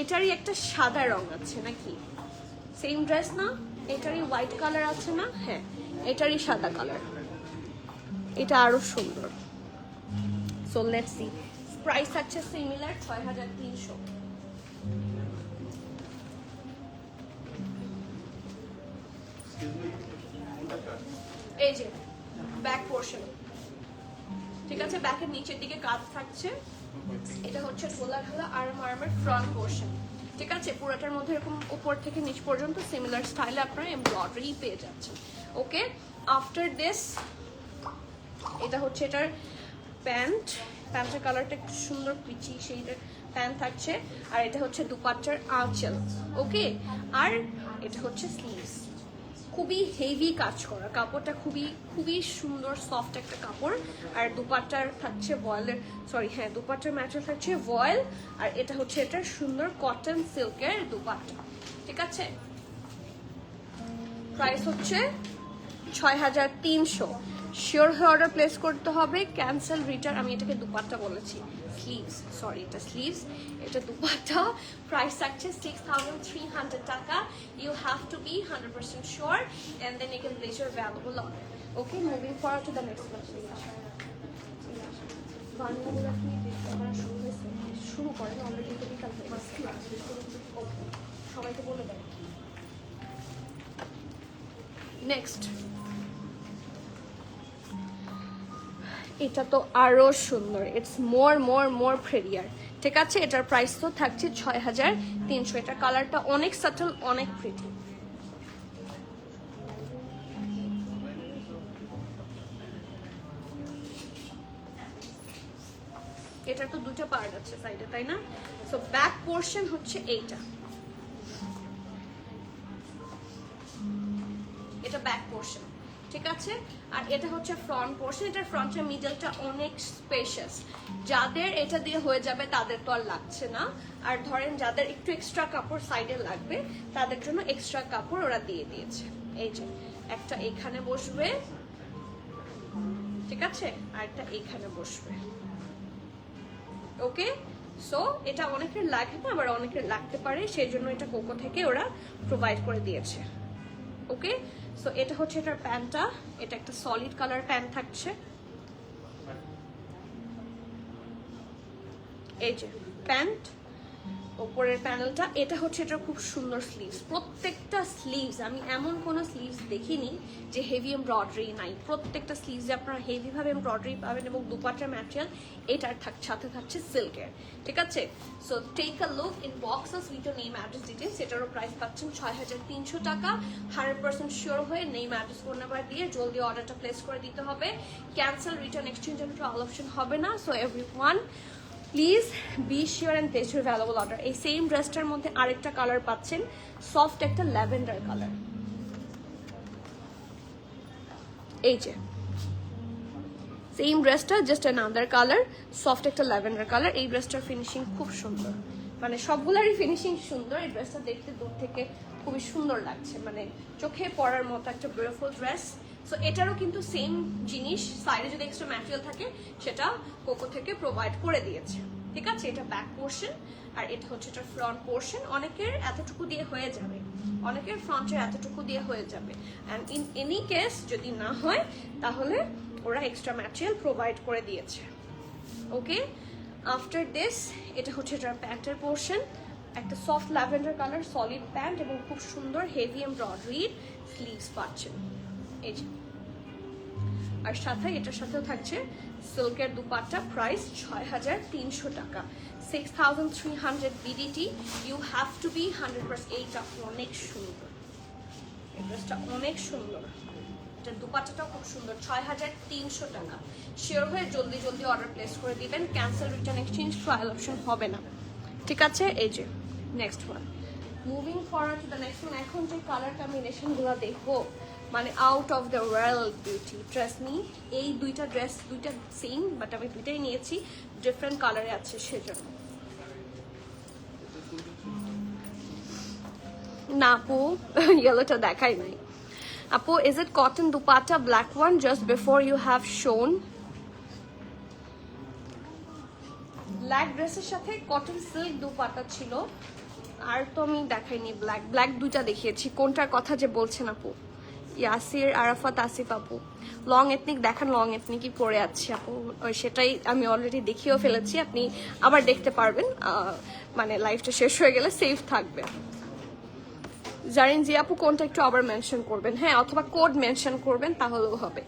এটারই একটা সাদা রং আছে নাকি? সেম ড্রেস না? এটারই হোয়াইট কালার আছে না? হ্যাঁ, এটারই সাদা কালার। এটা আরো সুন্দর। So let's C. প্রাইস থাকছে সিমিলার 6300। এই যে ব্যাক পোর্শন, ঠিক আছে। ব্যাকের নিচের দিকে কাজ থাকছে। এটা হচ্ছে ঢোলা ঢোলা আর্মের ফ্রন্ট পোর্শন, ঠিক আছে। পুরোটার মধ্যে এরকম উপর থেকে নিচ পর্যন্ত সিমিলার স্টাইলে আপনারা এমব্রয়ডারি পেয়ে যাচ্ছেন। ওকে, আফটার দিস এটা হচ্ছে এটার প্যান্টের কালারটা একটু সুন্দর পিচি সেইটার প্যান্ট থাকছে। আর এটা হচ্ছে দুপাট্টার আঁচল। ওকে, আর এটা হচ্ছে স্লিভস। খুবই হেভি কাজ করা, কাপড়টা খুবই সুন্দর সফট একটা কাপড়। আর দুপাট্টার থাকছে ভয়েলের, সরি হ্যাঁ দুপাট্টার ম্যাটেরিয়াল থাকছে ভয়েল। আর এটা হচ্ছে এটা সুন্দর কটন সিল্কের দুপাট্টা, ঠিক আছে। প্রাইস হচ্ছে 6300। শিওর হয়ে অর্ডার প্লেস করতে হবে। ক্যান্সেল, রিটার্ন, আমি এটাকে দুপাট্টা বলেছি, স্লিভস, সরি এটা স্লিভস, এটা দুপাট্টা। প্রাইস থাকছে 6300 টাকা। You have to be 100% sure and then you can place your valuable order. Okay, moving forward to the next one. বান্নাগুলো কি করা শুরু হয়েছে? শুরু করে অলরেডি তো বিকাল হয়ে গেছে, সবাইকে বলে দেয়। নেক্সট, এটা তো আরো সুন্দর, ইটস মোর প্রেডিয়ার। ঠিক আছে, এটার প্রাইস তো থাকছে 6300। এটার কালারটা অনেক সাটল, অনেক প্রিটি। এটার তো দুটো পার্ট আছে সাইডে, তাই না? সো ব্যাক পোর্শন হচ্ছে এইটা, এটা ব্যাক পোর্শন। ঠিক আছে, আর এটা হচ্ছে ফ্রন্ট পোর্শন। এটার ফ্রন্টের মিডলটা অনেক স্পেশাস। যাদের এটা দিয়ে হয়ে যাবে তাদের তো আর লাগছে না। আর ধরেন যাদের একটু এক্সট্রা কাপড় সাইডে লাগবে তাদের জন্য এক্সট্রা কাপড় ওরা দিয়ে দিয়েছে। এই যে একটা এখানে বসবে, ঠিক আছে, আর একটা এখানে বসবে। ওকে, সো এটা অনেকের লাগে না, আবার অনেকের লাগতে পারে, সেই জন্য এটা কোকো থেকে ওরা প্রোভাইড করে দিয়েছে। ওকে, সো এটা হচ্ছে এটার প্যান্টটা। এটা একটা সলিড কালার প্যান্ট থাকছে। এই যে প্যান্ট, উপরের প্যানেলটা। এটা হচ্ছে এটা খুব সুন্দর স্লিভস। প্রত্যেকটা স্লিভস, আমি এমন কোনো স্লিভস দেখিনি যে হেভি এমব্রয়ডারি নাই। প্রত্যেকটা স্লিভসে আপনারা হেভি ভাবে এমব্রয়ডারি পাবেন এবং দুপাট্টার ম্যাটেরিয়াল এটার সাথে থাকছে সিল্কের। ঠিক আছে, so take a look in boxes with your name address details. এটারও প্রাইস পাচ্ছেন 6300 টাকা। 100% শিওর হয়ে নেম অ্যাড্রেস ফোন নাম্বার দিয়ে জলদি অর্ডারটা প্লেস করে দিতে হবে। ক্যান্সেল, রিটার্ন, এক্সচেঞ্জ এর অল অপশন হবে না। So everyone please be sure and place your valuable order. এই সেম ড্রেসটার মধ্যে আরেকটা কালার পাচ্ছেন, সফট একটা ল্যাভেন্ডার কালার। এই যে সেম ড্রেসটা, জাস্ট অ্যানাদার কালার, সফট একটা ল্যাভেন্ডার কালার। এই ড্রেসটার ফিনিশিং খুব সুন্দর, মানে সবগুলারই ফিনিশিং সুন্দর। এই ড্রেসটা দেখতে দূর থেকে খুবই সুন্দর লাগছে, মানে চোখে পড়ার মতো একটা বিউটিফুল ড্রেস। সো এটারও কিন্তু সেম জিনিস, সাইডে যদি এক্সট্রা ম্যাটেরিয়াল থাকে সেটা কোকো থেকে প্রোভাইড করে দিয়েছে। ঠিক আছে, এটা ব্যাক পোর্শন আর এটা হচ্ছে এটা ফ্রন্ট পোর্শন। অনেকের এতটুকু দিয়ে হয়ে যাবে, অনেকের ফ্রন্টের এতটুকু দিয়ে হয়ে যাবে। অ্যান্ড ইন এনি কেস যদি না হয় তাহলে ওরা এক্সট্রা ম্যাটেরিয়াল প্রোভাইড করে দিয়েছে। ওকে, আফটার দিস এটা হচ্ছে এটার প্যান্টের পোর্শন। একটা soft lavender colour solid pant এবং খুব সুন্দর হেভি এমব্রয়ডারি স্লিভস পাচ্ছেন। এই যে, আর সাথে এটার সাথেও থাকছে সিল্কের দুপাট্টা। প্রাইস 6300 টাকা, 6300 BDT. You have to be 100%। এইটা অনেক সুন্দর, এই ড্রেসটা অনেক সুন্দর। এটার দুপাট্টাটাও খুব সুন্দর। 6300 টাকা। শিওর হয়ে জলদি জলদি অর্ডার প্লেস করে দিবেন। Cancel, return, exchange trial option হবে না। ঠিক আছে, এই যে next one. Moving forward to the next one. এখন যে কালার কম্বিনেশনগুলো দেখবো, মানে out of the world beauty. Trust me, এই দুইটা ড্রেস দুইটা সেম, বাট আমি দুইটাই নিয়েছি, ডিফারেন্ট কালারে আছে সেজন্য। না আপু, ইয়েলোটা দেখাই নাই আপু। Is it cotton dupatta black one just before you have shown? Black ড্রেসের সাথে কটন সিল্ক দুপাট্টা ছিল, আর তো আমি দেখাইনি। ব্ল্যাক দুইটা দেখিয়েছি। কোনটার কথা যে বলছেন আপু? ইয়াসির, আরাফাত, আসিফ আপু। লং এথনিক দেখান, লং এথনিকই পরে আছি আপু। সেটাই আমি অলরেডি দেখিয়েও ফেলেছি, আপনি আবার দেখতে পারবেন, মানে লাইফটা শেষ হয়ে গেলে সেভ থাকবে। জানেন জি আপু, কোনটা একটু আবার মেনশন করবেন, হ্যাঁ, অথবা কোড মেনশন করবেন তাহলেও হবে।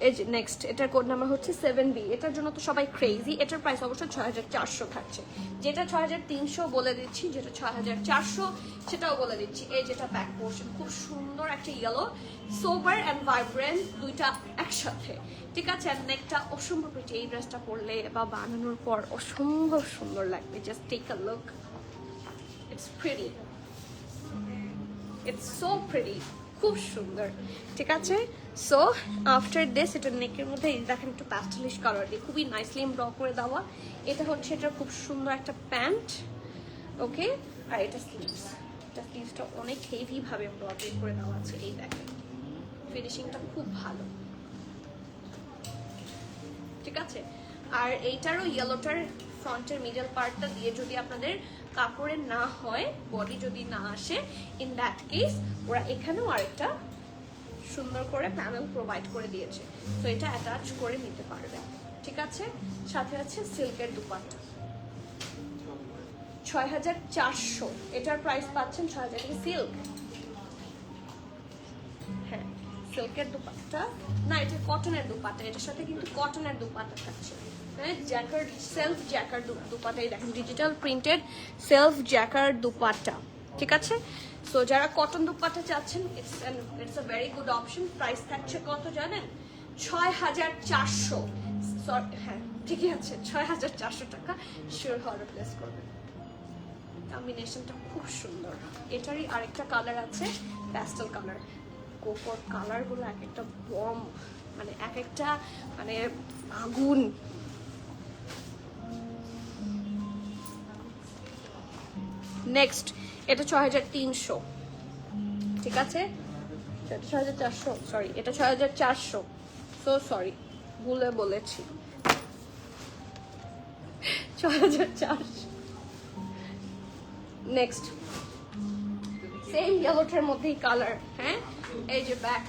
এই যে নেক্সট, এটার কোড নাম্বার হচ্ছে 7B। এটার জন্য তো সবাই ক্রেজি। এটার প্রাইস অবশ্য 6400 থাকছে। যেটা 6300 বলে দিচ্ছি, যেটা 6400 সেটাও বলে দিচ্ছি। এই যেটা ব্যাক পোর্শন, খুব সুন্দর একটা ইয়েলো, সোবার অ্যান্ড ভাইব্রেন্ট দুইটা একসাথে। ঠিক আছে, আর নেকটা অসম্ভব প্রিটি। এই ড্রেসটা পরলে বা বানানোর পর অসম্ভব সুন্দর লাগবে। Just take a look, it's pretty, it's so pretty, খুব সুন্দর। ঠিক আছে, সো আফটার দিস এটা নেকের মধ্যে দেখেন একটু প্যাস্টেলিশ কালার দিয়ে খুবই নাইসলি ড্র করে দেওয়া। এটা হচ্ছে এটা খুব সুন্দর একটা প্যান্ট। ওকে, আর এটা স্লিভস। এটা স্লিভসটা অনেক হেভি ভাবে এমব্রয়ডারি করে দেওয়া আছে। এই দেখেন ফিনিশিংটা খুব ভালো। ঠিক আছে, আর এইটারও ইয়েলোটার ফ্রন্টের মিডল পার্টটা দিয়ে যদি আপনাদের কাপড়ের না হয়, বডি যদি না আসে, ইন দ্যাট কেস ওরা এখানেও আরেকটা সুন্দর করে প্যানেল প্রোভাইড করে দিয়েছে, তো এটা অ্যাটাচ করে নিতে পারবেন। ঠিক আছে, সাথে আছে সিল্কের দুপাট্টা 6400, এটার প্রাইস পাচ্ছেন 6000 টাকা। সিল্ক, হ্যাঁ সিল্কের দুপাট্টা না, এটা কটনের দুপাট্টা, এটার সাথে কিন্তু কটনের দুপাট্টা থাকছে, মানে জ্যাকার্ড সেলফ জ্যাকার্ড দুপাট্টা। এই দেখেন digital printed self jacquard dupatta. ঠিক আছে, সো যারা কটন দুপাট্টা চাচ্ছেন it's a very good option. Price থাকছে কত জানেন? 6400। হ্যাঁ ঠিকই আছে, 6400 টাকা। শিওর অর্ডার প্লেস করবেন। কম্বিনেশনটা খুব সুন্দর। এটারই আরেকটা কালার আছে প্যাস্টেল কালার। কোকোর কালারগুলো এক একটা বম, মানে এক একটা মানে আগুন। নেক্সট এটা 6300। ঠিক আছে, এটা 6400, সরি এটা 6400, সো সরি ভুলে বলেছি 6400। নেক্সট সেম ইয়েলোটার মধ্যেই কালার, হ্যাঁ এই যে ব্যাক,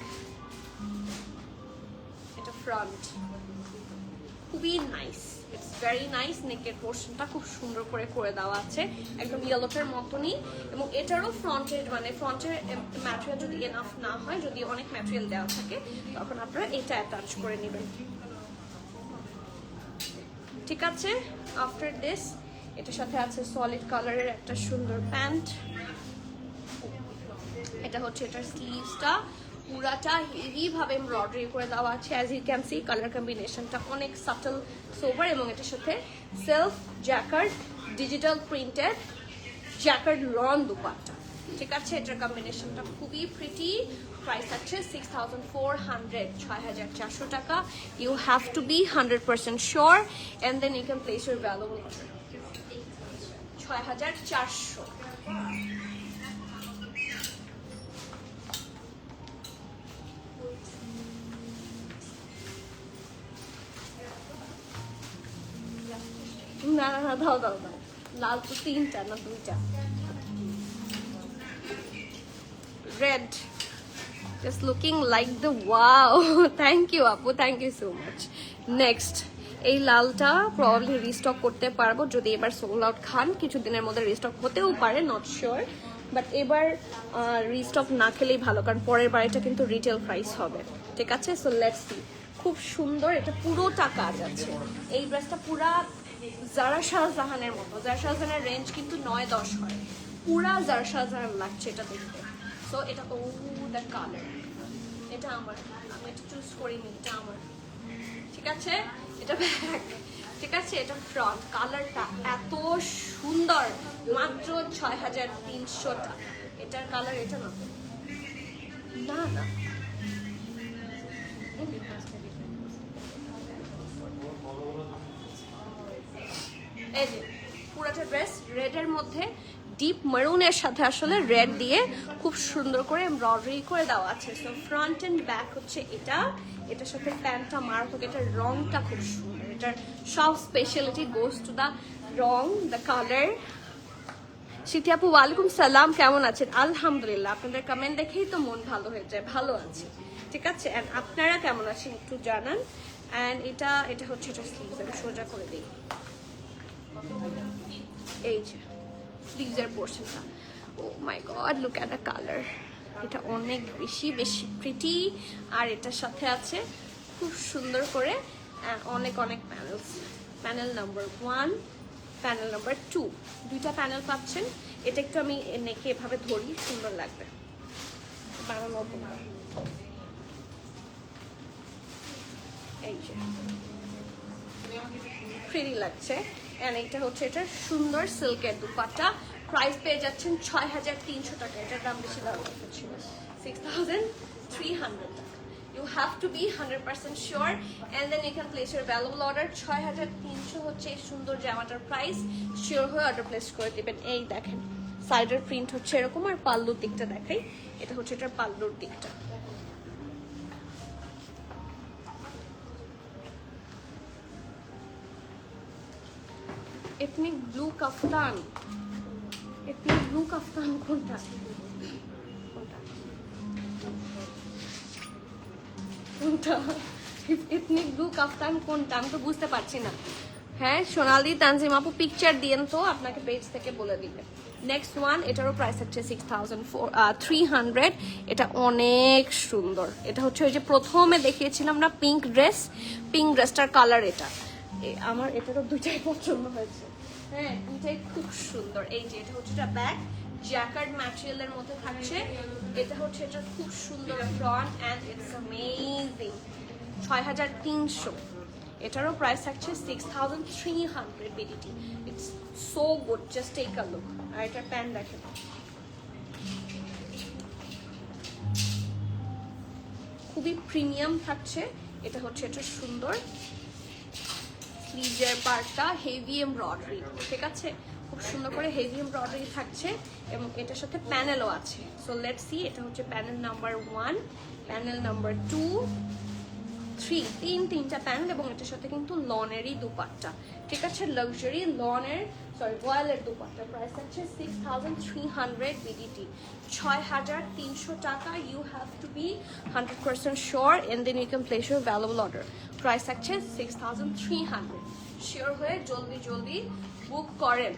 এটা ফ্রন্ট, খুবই নাইস, ইটস ভেরি নাইস। নেকের পোর্শনটা খুব সুন্দর করে করে দেওয়া আছে, একদম ইয়েলোটার মতনই। এবং এটারও ফ্রন্টের মানে ফ্রন্টের ম্যাটেরিয়াল যদি এনাফ না হয়, যদি অনেক ম্যাটেরিয়াল দেওয়া থাকে, তখন আপনারা এটা অ্যাটাচ করে নেবেন। ঠিক আছে, আফটার দিস এটার সাথে আছে সলিড কালারের একটা সুন্দর প্যান্ট। এটা হচ্ছে এটার স্লিভসটা, পুরাটা হেভি ভাবে এমব্রয়ডারি করে দেওয়া আছে। As you can see colour কম্বিনেশনটা অনেক সাটল সোবার, এবং এটার সাথে self jacquard digital printed jacquard lawn dupatta. ঠিক আছে, এটার কম্বিনেশনটা খুবই প্রিটি। প্রাইস আছে 6400, 6400 টাকা। You have to be 100% sure and then you can place your valuable order. 6400। না না না, দাও দাও দাও, লাল তো তিনটা না দুইটা। Red, just looking like the wow. Thank you আপু, thank you so much. Next এই লালটা প্রবাবলি রিস্টক করতে পারবো যদি এবার সোল আউট খান, কিছুদিনের মধ্যে রিস্টক হতেও পারে, নট শিওর, বাট এবার রিস্টক না খেলেই ভালো, কারণ পরের বার এটা কিন্তু রিটেল প্রাইস হবে। ঠিক আছে, সো লেটস সি। খুব সুন্দর, এটা পুরোটা কাজ আছে। এই ড্রেসটা পুরা জারা শাহজাহানের মতো। জারা শাহজাহানের রেঞ্জ কিন্তু 9-10 হয়, পুরা জারা শাহজাহান লাগছে এটা দেখতে। সো এটা তো দ্য কালার, এটা আমার, আমি এটা চুজ করিনি, এটা আমার। ঠিক আছে, এটা ব্যাক, ঠিক আছে, এটা ফ্রন্ট। কালারটা এত সুন্দর, মাত্র 6300 টাকা। এটার কালার এটা না, না না এই যে পুরোটা ড্রেস রেডের মধ্যে ডিপ মেরুনের সাথে আসলে রেড দিয়ে খুব সুন্দর করে এমব্রয়ডারি করে দেওয়া আছে। সো ফ্রন্ট এন্ড ব্যাক হচ্ছে এটা, এটার সাথে প্যান্টটা মারাত্মক। এটার রংটা খুব সুন্দর, এটার সব স্পেশালিটি গোস টু দ্য রং, দ্য কালার। সিথি আপু ওয়ালাইকুম সালাম, কেমন আছেন? আলহামদুলিল্লাহ, আপনাদের কমেন্ট দেখেই তো মন ভালো হয়ে যায়, ভালো আছে। ঠিক আছে, অ্যান্ড আপনারা কেমন আছেন একটু জানান। অ্যান্ড এটা হচ্ছে এটা স্লিভস, আমি সোজা করে দিই। এই যে স্লিভসের পোর্শনটা, oh my god, look at the colour. এটা অনেক বেশি বেশি প্রিটি, আর এটার সাথে আছে খুব সুন্দর করে অনেক অনেক panels. Panel number 1, panel number 2, দুইটা প্যানেল পাচ্ছেন। এটা একটু আমি নেকে এভাবে ধরি, সুন্দর লাগবে বানানো। এই যে প্রিটি লাগছে। অ্যান্ড এটা হচ্ছে এটা সুন্দর সিল্কের দুপাট্টা। প্রাইস পেয়ে যাচ্ছেন 6300 টাকা। এটার দাম বেশি দেওয়ার কথা ছিল, 6300 টাকা। You have to be 100% sure and then you can place your valuable order. 6300 হচ্ছে এই সুন্দর জামাটার প্রাইস। শিওর হয়ে অর্ডার প্লেস করে দিবেন। এই দেখেন সাইডের প্রিন্ট হচ্ছে এরকম, আর পাল্লুর দিকটা দেখাই, এটা হচ্ছে এটার পাল্লুর দিকটা। এথনিক ব্লু কাফতান, এথনিক ব্লু কাফতান কোনটা? কোনটা, এথনিক ব্লু কাফতান কোনটা আমি তো বুঝতে পারছি না। হ্যাঁ সোনালি তানজিম আপু পিকচার দিয়েন তো, আপনাকে পেজ থেকে বলে দিবে। নেক্সট ওয়ান, এটারও প্রাইস হচ্ছে 6300। এটা অনেক সুন্দর। এটা হচ্ছে ওই যে প্রথমে দেখিয়েছিলাম না পিঙ্ক ড্রেসটার কালার এটা। আমার এটারও দুইটাই পছন্দ হয়েছে। হ্যাঁ দুইটাই খুব সুন্দর। এই যে এটা হচ্ছে এটা ব্যাক জ্যাকার্ড ম্যাটেরিয়ালের মধ্যে থাকছে। এটা হচ্ছে এটা খুব সুন্দর ফ্রন্ট অ্যান্ড ইটস অ্যামেজিং। 6300। এটারও প্রাইস থাকছে 6300 BDT. It's so good, just take a look. আর এটা প্যান্ট দেখেন, খুবই প্রিমিয়াম থাকছে। এটা হচ্ছে এটা সুন্দর স্লিভের পার্টটা হেভি এমব্রয়ডারি, ঠিক আছে, খুব সুন্দর করে হেভি এমব্রয়ডারি থাকছে এবং এটার সাথে প্যানেলও আছে। সো লেটস সি, এটা হচ্ছে প্যানেল নাম্বার 1, প্যানেল নাম্বার 2, 3, তিনটা প্যানেল এবং এটার সাথে কিন্তু লনেরই দুপাট্টা, ঠিক আছে, লাক্সারি লনের ভয়েলের দুপাট্টা। প্রাইস আছে 6300 বিডিটি, 6300 টাকা। You have to be 100% sure and then you can place your valuable order. Price আছে 6300। শিওর হয়ে জলদি বুক করেন।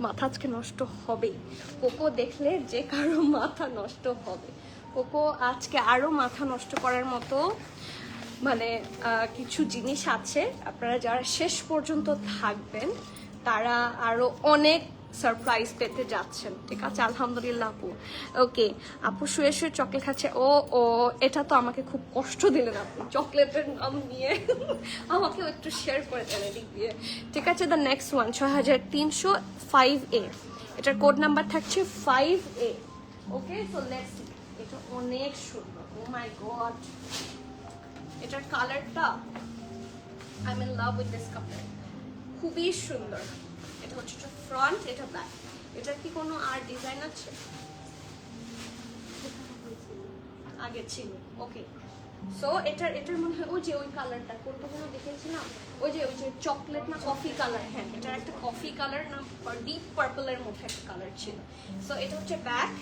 মাথা আজকে নষ্ট হবে, কোকো দেখলে যে কারো মাথা নষ্ট হবে। কোকো আজকে আরো মাথা নষ্ট করার মতো মানে কিছু জিনিস আছে। আপনারা যারা শেষ পর্যন্ত থাকবেন তারা আরো অনেক সারপ্রাইজ পেতে যাচ্ছেন, ঠিক আছে। আলহামদুলিল্লাহ আপু। ওকে আপু শুয়ে চকলেট খাচ্ছে। ও এটা তো আমাকে খুব কষ্ট দিলেন আপনি, চকলেটের নাম নিয়ে আমাকেও একটু শেয়ার করে দেন এদিক দিয়ে, ঠিক আছে। The next one 6300 5A। এটার কোড নাম্বার থাকছে 5A। Okay so let's C. এটা অনেক সুন্দর, ও মাই গড। এটার কালারটা I am in love with this colour, খুবই সুন্দর। এটা হচ্ছে ফ্রন্ট, এটা ব্যাক। এটার কি কোনো আর ডিজাইন আছে? আগে ছিল। ওকে সো এটার মনে হয় ওই যে ওই কালারটা কোনটা যেন দেখেছিলাম, ওই যে চকলেট না কফি কালার। হ্যাঁ এটার একটা কফি কালার না ডিপ পার্পলের মধ্যে একটা কালার ছিল। সো এটা হচ্ছে ব্যাক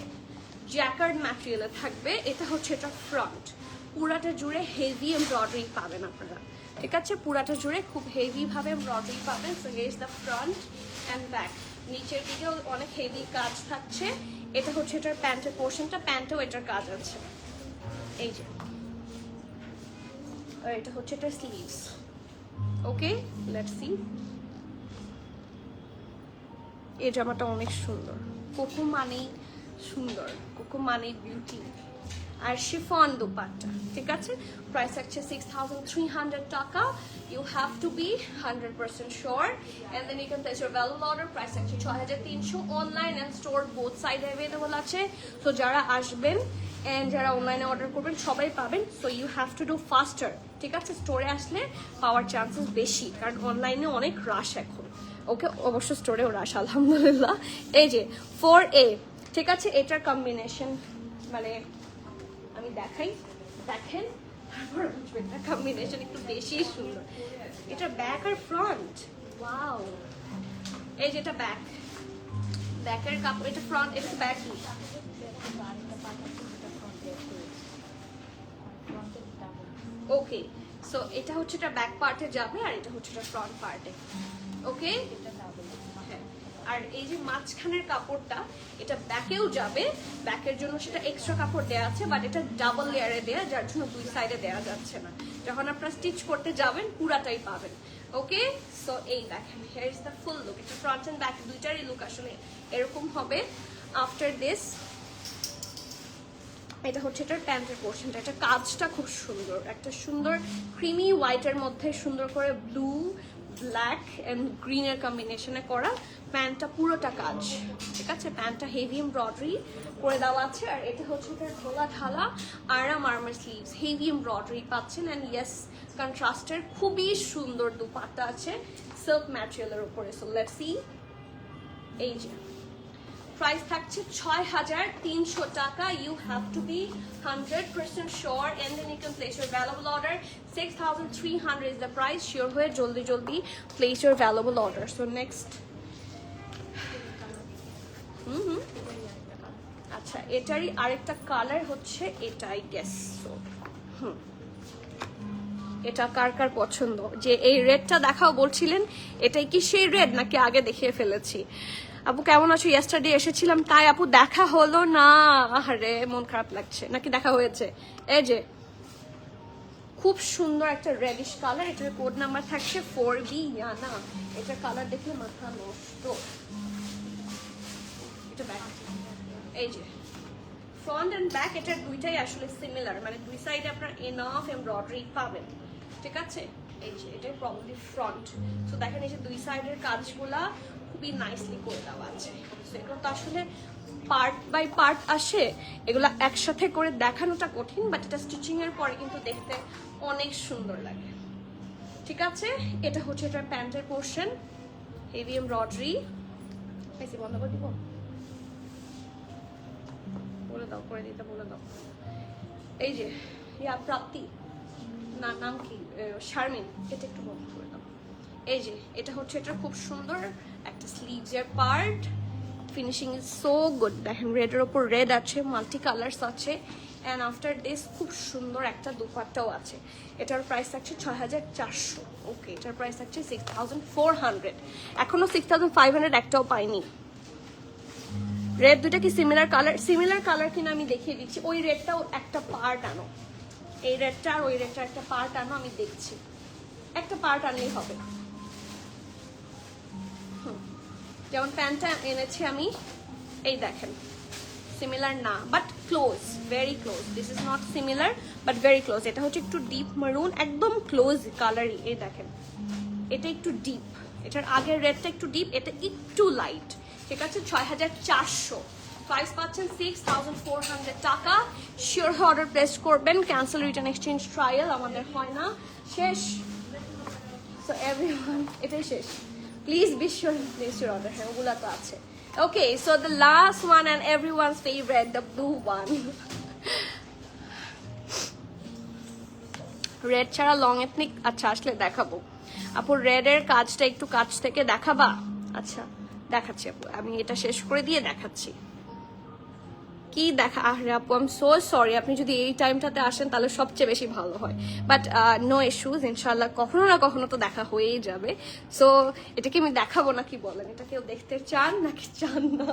জ্যাকার্ড ম্যাটেরিয়ালে থাকবে। এটা হচ্ছে এটা ফ্রন্ট, পুরাটা জুড়ে হেভি এমব্রয়ডারি পাবেন আপনারা, ঠিক আছে, পুরাটা জুড়ে খুব হেভি ভাবে এমব্রয়ডারি পাবেন। So here is the front and back. নিচের দিকেও অনেক হেভি কাজ থাকছে। এটা হচ্ছে এটার প্যান্টের পোর্শনটা, প্যান্টেও এটার কাজ আছে। এই যে আর এটা হচ্ছে এটার স্লিভস। Okay let's see. এই জামাটা অনেক সুন্দর, কোকো মানেই সুন্দর, কোকো মানেই বিউটি। আর শিফন দুপাট্টা, ঠিক আছে। প্রাইস আছে 6300 টাকা। You have to be 100% sure and then you can place your valuable order. Price আছে 6300। Online and store both side available আছে। সো যারা আসবেন এন্ড যারা অনলাইনে অর্ডার করবেন সবাই পাবেন। So you have to do faster, ঠিক আছে। স্টোরে আসলে পাওয়ার চান্সেস বেশি, কারণ অনলাইনে অনেক রাশ এখন। ওকে অবশ্য স্টোরেও রাশ আলহামদুলিল্লাহ। এই যে 4A, ঠিক আছে। এটার কম্বিনেশন মানে আমি দেখাই, দেখেন তারপর বুঝবেন না, কম্বিনেশন একটু বেশি সুন্দর। এটা ব্যাক আর ফ্রন্ট, ওয়াও। এই যে এটা ব্যাকের কাপড়, এটা ফ্রন্ট, এটা ব্যাকই। ওকে সো এটা হচ্ছে এটা ব্যাক পার্টে যাবে আর এটা হচ্ছে এটা ফ্রন্ট পার্টে। ওকে আর এই যে মাঝখানের কাপড়টা এটা ব্যাকেও যাবে, ব্যাকের জন্য সেটা এক্সট্রা কাপড় দেওয়া আছে, বাট এটা ডাবল লেয়ারে দেয়া, যার জন্য দুই সাইডে দেওয়া যাচ্ছে না। যখন আপনারা স্টিচ করতে যাবেন পুরাটাই পাবেন। ওকে সো এই দেখেন, here is the full look. এটা ফ্রন্ট এন্ড ব্যাক দুইটারই লুক আসলে এরকম হবে। আফটার দিস এটা হচ্ছে এটার প্যান্টের পোর্শনটা। এটা কাজটা খুব সুন্দর, একটা সুন্দর ক্রিমি হোয়াইটের মধ্যে সুন্দর করে ব্লু ব্ল্যাক এন্ড গ্রিনের কম্বিনেশনে করা প্যান্টটা, পুরোটা কাজ, ঠিক আছে। প্যান্টটা হেভি এমব্রয়ডারি করে দেওয়া আছে আর এটা হচ্ছে এটার ঢোলা ঢালা আরাম আর্মার স্লিভস, হেভি এমব্রয়ডারি পাচ্ছেন অ্যান্ড ইয়েস কন্ট্রাস্টের খুবই সুন্দর দুপাট্টা আছে সিল্ক ম্যাটেরিয়ালের উপরে। So let's see. এই যে প্রাইস থাকছে 6300 টাকা। You have to be 100% sure and then you can place your valuable order. 6300 is the price. Sure হয়ে জলদি place your valuable order. So next আচ্ছা আচ্ছা এটারই আরেকটা কালার হচ্ছে এটাই গেস। এটা কার কার পছন্দ? যে এই রেডটা দেখাও বলছিলেন, এটাই কি সেই রেড নাকি আগে দেখিয়ে ফেলেছি? আপু কেমন আছো? ইয়েস্টারডে এসেছিলাম তাই আপু দেখা হলো না, আরে মন খারাপ লাগছে। নাকি দেখা হয়েছে? এই যে খুব সুন্দর একটা রেডিশ কালার, এটার কোড নাম্বার থাকছে 4B। না এটা কালার দেখলে মাথা নষ্ট। এটা ব্যাক, এই যে ফ্রন্ট এন্ড ব্যাক এটার দুইটাই আসলে সিমিলার, মানে দুই সাইডে আপনার এনাফ এমব্রয়ডারি পাবেন, ঠিক আছে? এই যে এটাই প্রবলি ফ্রন্ট। সো দেখেন এই যে দুই সাইডের কাজগুলা খুবই নাইসলি করে দেওয়া আছে। সো এগুলো তো আসলে পার্ট বাই পার্ট আসে, এগুলো একসাথে করে দেখানোটা কঠিন, বাট এটা স্টিচিং এর পরে কিন্তু দেখতে অনেক সুন্দর লাগে, ঠিক আছে? এটা হচ্ছে এটার প্যান্টের পোর্শন, হেভি এমব্রয়ডারি। বেশি বন্ধ করে দিব, বলে দাও, করে দিতে বলে দাও। এই যে প্রাপ্তি না নাম কি, শারমিন, এটা একটু বন্ধ করে দাও। এই যে এটা হচ্ছে এটা খুব সুন্দর একটা স্লিভস এর part, finishing is so good. দেখেন রেডের ওপর রেড আছে, মাল্টি কালার্স আছে, অ্যান্ড আফটার দিস খুব সুন্দর একটা দুপাট্টাও আছে। এটার প্রাইস থাকছে 6400। ওকে, এটার প্রাইস থাকছে 6400। এখনো 6500 একটাও পাইনি। রেড দুটা কি সিমিলার কালার? সিমিলার কালার কিনা আমি দেখিয়ে দিচ্ছি। ওই রেডটাও একটা পার্ট আনো, এই রেডটা আর ওই রেডটা একটা পার্ট আনো, আমি দেখছি। একটা পার্ট আনলেই হবে। যেমন প্যান্টটা এনেছি আমি, এই দেখেন সিমিলার না but close, very close. This is not similar but very close. এটা হচ্ছে একটু ডিপ মারুন, একদম ক্লোজ কালারই। এই দেখেন এটা একটু ডিপ, এটার আগের রেডটা একটু ডিপ, এটা একটু লাইট, ঠিক আছে? 6400। প্রাইস পাচ্ছেন 6400 টাকা। শিওর অর্ডার প্লেস করবেন। ক্যান্সেল, রিটার্ন, এক্সচেঞ্জ, ট্রায়াল আমাদের হয় না, শেষ। সো এভরিওয়ান, এটাই শেষ। Please be sure place your order. হ্যাঁ ওগুলা তো আছে। Okay, so the last one and everyone's favourite, the blue one. Red ছাড়া লং এথনিক আচ্ছা আসলে দেখাবো। আপু রেডের কাজটা একটু কাছ থেকে দেখাবা? আচ্ছা দেখাচ্ছি আপু, আমি এটা শেষ করে দিয়ে দেখাচ্ছি। কি দেখা, আরে আপু আই এম সো সরি, আপনি যদি এই টাইমটাতে আসেন তাহলে সবচেয়ে বেশি ভালো হয়, বাট নো ইস্যুজ, ইনশাল্লাহ কখনো না কখনো তো দেখা হয়েই যাবে। সো এটাকে আমি দেখাবো না, কি বলেন? এটা কেউ দেখতে চান নাকি চান না?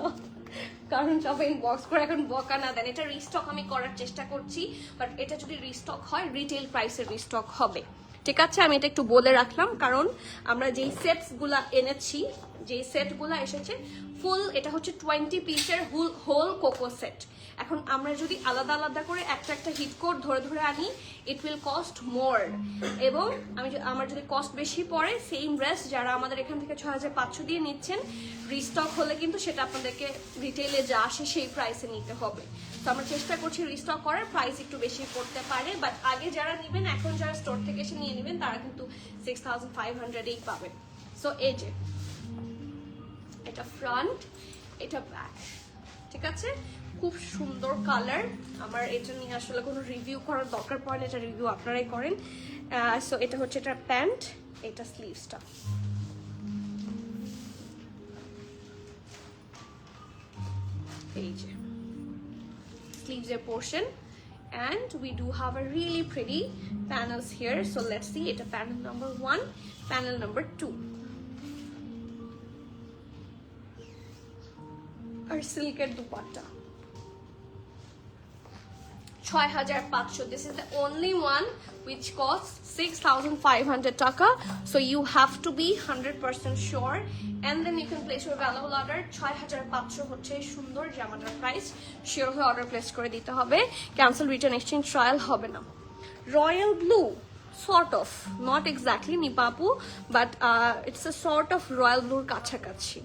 কারণ সবাই ইনবক্স করে এখন বকা না দেন। এটা রিস্টক আমি করার চেষ্টা করছি, বাট এটা যদি রিস্টক হয় রিটেল প্রাইসের রিস্টক হবে, ঠিক আছে? আমি এটা একটু বলে রাখলাম, কারণ আমরা যেই সেটস গুলা এনেছি, যেই সেট গুলা এসেছে ফুল, এটা হচ্ছে 20 পিসের হোল কোকো সেট। এখন আমরা যদি আলাদা আলাদা করে একটা একটা হিট কোড ধরে ধরে আনি, ইট উইল কস্ট মোর। এবং আমার যদি কস্ট বেশি পড়ে, সেম ড্রেস যারা আমাদের এখান থেকে 6500 দিয়ে নিচ্ছেন, রিস্টক হলে কিন্তু সেটা আপনাদেরকে রিটেলে যা আসে সেই প্রাইসে নিতে হবে। তো আমরা চেষ্টা করছি রিস্টক করার, প্রাইস একটু বেশি পড়তে পারে, বাট আগে যারা নেবেন, এখন যারা স্টোর থেকে এসে নিয়ে নেবেন, তারা কিন্তু 6500-এই পাবেন। সো এই যে এটা ফ্রন্ট, এটা ব্যাক, ঠিক আছে? খুব সুন্দর কালার। আমার এটা নিয়ে আসলে কোনো রিভিউ করার দরকার পড়ে না, এটা রিভিউ আপনারাই করেন। সো এটা হচ্ছে এটা প্যান্ট, এটা স্লিভসটা। এই যে স্লিভসের portion, and we do have a really pretty panels here. So let's see, এটা panel number 1, panel number 2. আর সিল্কের dupatta 6500. This is the only one which costs 6500 taka. So you have to be 100% sure, and then you can place your valuable order. 6500 হচ্ছে সুন্দর জামাটার প্রাইস। Sure হয়ে order place করে দিতে হবে। ক্যান্সেল, রিটার্ন, এক্সচেঞ্জ, ট্রায়াল হবে না। Royal blue, sort of, not exactly নিপাপু, but it's a sort of royal ব্লুর কাছাকাছি।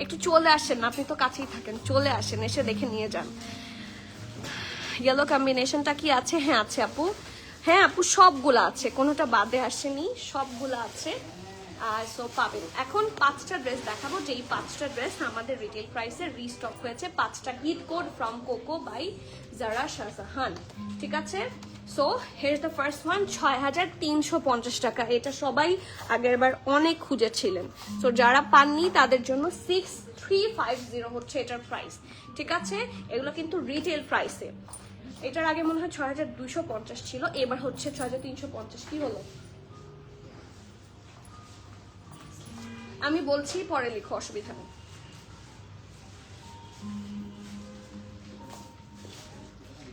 একটু চলে আসেন, আপনি তো কাছেই থাকেন, চলে আসেন, এসে দেখে নিয়ে যান। ইয়েলো কম্বিনেশনটা কি আছে? হ্যাঁ আছে আপু, হ্যাঁ আপু সবগুলো আছে, কোনোটা বাদে আসেনি, সবগুলো আছে। সো পাবেন। এখন 5টা ড্রেস দেখাবো, যেই 5টা ড্রেস আমাদের রিটেল প্রাইসে রিস্টক হয়েছে। 5টা hit code from Coco by Zara Shahjahan, ঠিক আছে? So here the first one, 6350 টাকা। এটা সবাই আগের বার অনেক খুঁজেছিলেন, সো যারা পাননি তাদের জন্য 6350 হচ্ছে এটার প্রাইস। ঠিক আছে, এগুলো কিন্তু রিটেল প্রাইসে। এটার আগে মনে হয় 6250 ছিল, এবার হচ্ছে 6350। কি হলো আমি বলছি, পরে লিখো, অসুবিধা নেই।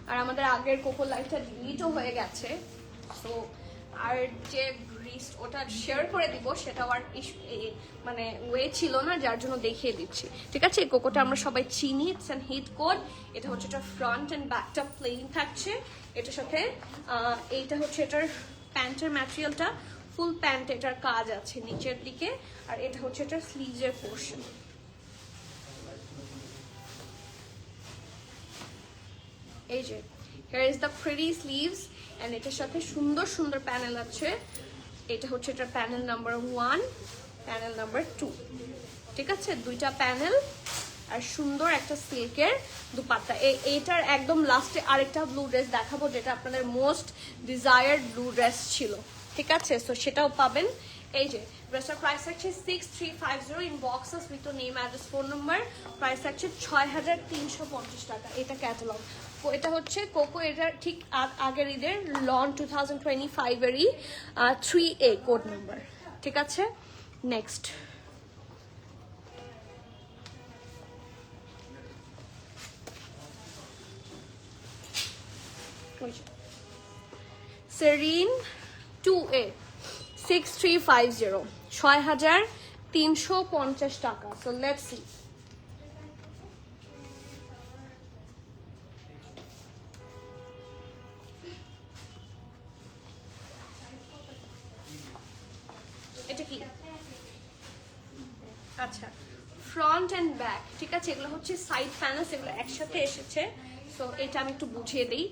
আর আমাদের আগের কোকো লাইটটা ডিলিটও হয়ে গেছে, সো আর যে ওটা শেয়ার করে দিব সেটাও আর মানে ওয়ে ছিল না, যার জন্য দেখিয়ে দিচ্ছি। ঠিক আছে, এই কোকোটা আমরা সবাই চিনি, ইটস অ্যান হিট কোড। এটা হচ্ছে এটার ফ্রন্ট অ্যান্ড ব্যাকটা প্লেন থাকছে। এটার সাথে এইটা হচ্ছে এটার প্যান্টের ম্যাটেরিয়ালটা, ফুল প্যান্ট এটার কাজ আছে নিচের দিকে, আর এটা হচ্ছে এটার স্লিভসের পোর্শন। এই যে here is the pretty sleeves, and এটার সাথে সুন্দর সুন্দর প্যানেল আছে। এটা হচ্ছে এটার প্যানেল নাম্বার 1, প্যানেল নাম্বার 2। ঠিক আছে, দুইটা প্যানেল আর সুন্দর একটা সিল্কের দুপাট্টা। এইটার একদম লাস্টে আরেকটা ব্লু ড্রেস দেখাবো, যেটা আপনাদের মোস্ট ডিজায়ার্ড ব্লু ড্রেস ছিল। ঠিক আছে, সো সেটাও পাবেন। এই যে ড্রেসটার প্রাইস থাকছে 6350 in boxes with name, address, phone number. Price থাকছে 6350 টাকা। এটা ক্যাটালগ। এটা হচ্ছে কোকো, এটা ঠিক আগের ঈদের লন 2025-এরই 3A কোড নাম্বার। ঠিক আছে, নেক্সট সেরিন 2A 6350, 6350 টাকা। So let's C. এটা কি? আচ্ছা, ফ্রন্ট অ্যান্ড ব্যাক। ঠিক আছে, এগুলো হচ্ছে সাইড প্যানেলস, এগুলো একসাথে এসেছে। সো এটা আমি একটু বুঝিয়ে দিই।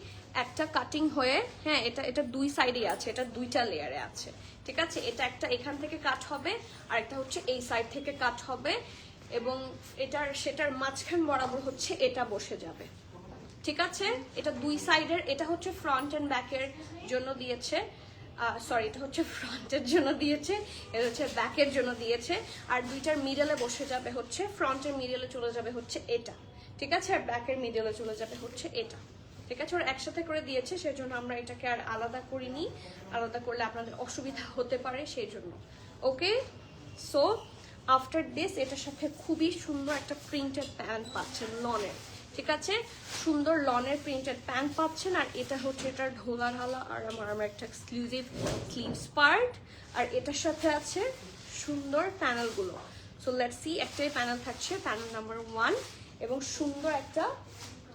একটা কাটিং হয়ে, হ্যাঁ, এটা দুই সাইডে আছে, এটা দুইটা লেয়ারে আছে। ঠিক আছে, এটা একটা এখান থেকে কাট হবে, আর একটা হচ্ছে এই সাইড থেকে কাট হবে, এবং সেটার মাঝখান বরাবর হচ্ছে এটা বসে যাবে। ঠিক আছে, এটা দুই সাইডের, এটা হচ্ছে ফ্রন্ট অ্যান্ড ব্যাকের জন্য দিয়েছে। সরি, এটা হচ্ছে ফ্রন্টের জন্য দিয়েছে, এটা হচ্ছে ব্যাকের জন্য দিয়েছে। আর দুইটার মিডলে বসে যাবে হচ্ছে, ফ্রন্টের মিডলে চলে যাবে হচ্ছে এটা। ঠিক আছে, আর ব্যাকের মিডলে চলে যাবে হচ্ছে এটা। ঠিক আছে, ওরা একসাথে করে দিয়েছে, সেই জন্য আমরা এটাকে আর আলাদা করিনি। আলাদা করলে আপনাদের অসুবিধা হতে পারে, সেই জন্য। ওকে, সো আফটার দিস এটার সাথে খুবই সুন্দর একটা প্রিন্টেড প্যান্ট পাচ্ছেন লনের। ঠিক আছে, সুন্দর লনের প্রিন্টেড প্যান্ট পাচ্ছেন। আর এটা হচ্ছে এটার ঢোলা ঢালা আর আমার একটা এক্সক্লুসিভ স্লিভস পার্ট, আর এটার সাথে আছে সুন্দর প্যানেলগুলো। So let's see. একটাই প্যানেল থাকছে, প্যানেল নাম্বার 1, এবং সুন্দর একটা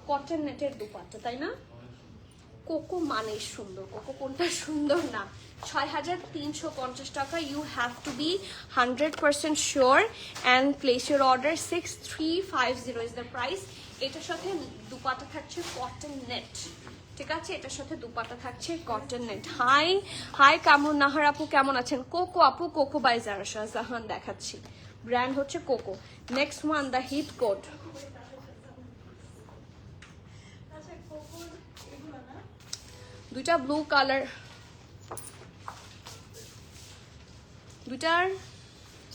কটন নেটের দুপাট্টা, তাই না? কোকো মানে সুন্দর, কোকো কোনটা সুন্দর না? 6350 টাকা। You have to be 100% sure and place your order. 6350 is the price. এটার সাথে দুপাট্টা থাকছে কটন নেট। ঠিক আছে, এটার সাথে দুপাট্টা থাকছে cotton net. Hi Kamrun Nahar আপু, কেমন আছেন? কোকো আপু, কোকো বাই জারা শাহজাহান দেখাচ্ছি, ব্র্যান্ড হচ্ছে Coco. Next one, the hit code. দুইটা ব্লু কালার, দুইটার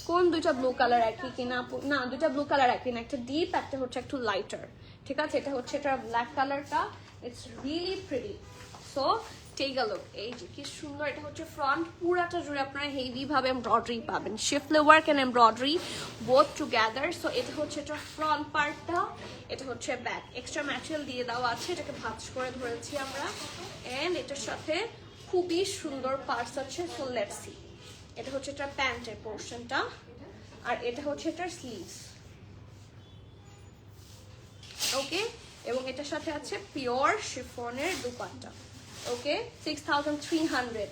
কোন দুইটা ব্লু কালার একই কিনা? না, দুইটা ব্লু কালার একই না, একটা ডিপ, একটা হচ্ছে একটু লাইটার। ঠিক আছে, এটা হচ্ছে এটা ব্ল্যাক কালারটা, it's really pretty. So take a look. এই যে কি সুন্দর, এটা হচ্ছে ফ্রন্ট, পুরাটা জুড়ে আপনারা হেভি ভাবে এমব্রয়ডারি পাবেন, শিফলে work and embroidery both together. So এটা হচ্ছে এটা ফ্রন্ট পার্টটা, এটা হচ্ছে ব্যাক। এক্সট্রা ম্যাটেরিয়াল দিয়ে দেওয়া আছে, এটাকে ভাঁজ করে ধরেছি আমরা, এন্ড এটার সাথে খুবই সুন্দর পার্টস আছে। So let's C. এটা হচ্ছে এটার প্যান্টের পোর্শনটা, আর এটা হচ্ছে এটার স্লিভস। ওকে, এবং এটার সাথে আছে পিওর শিফনের দুপাট্টা। ওকে, 6300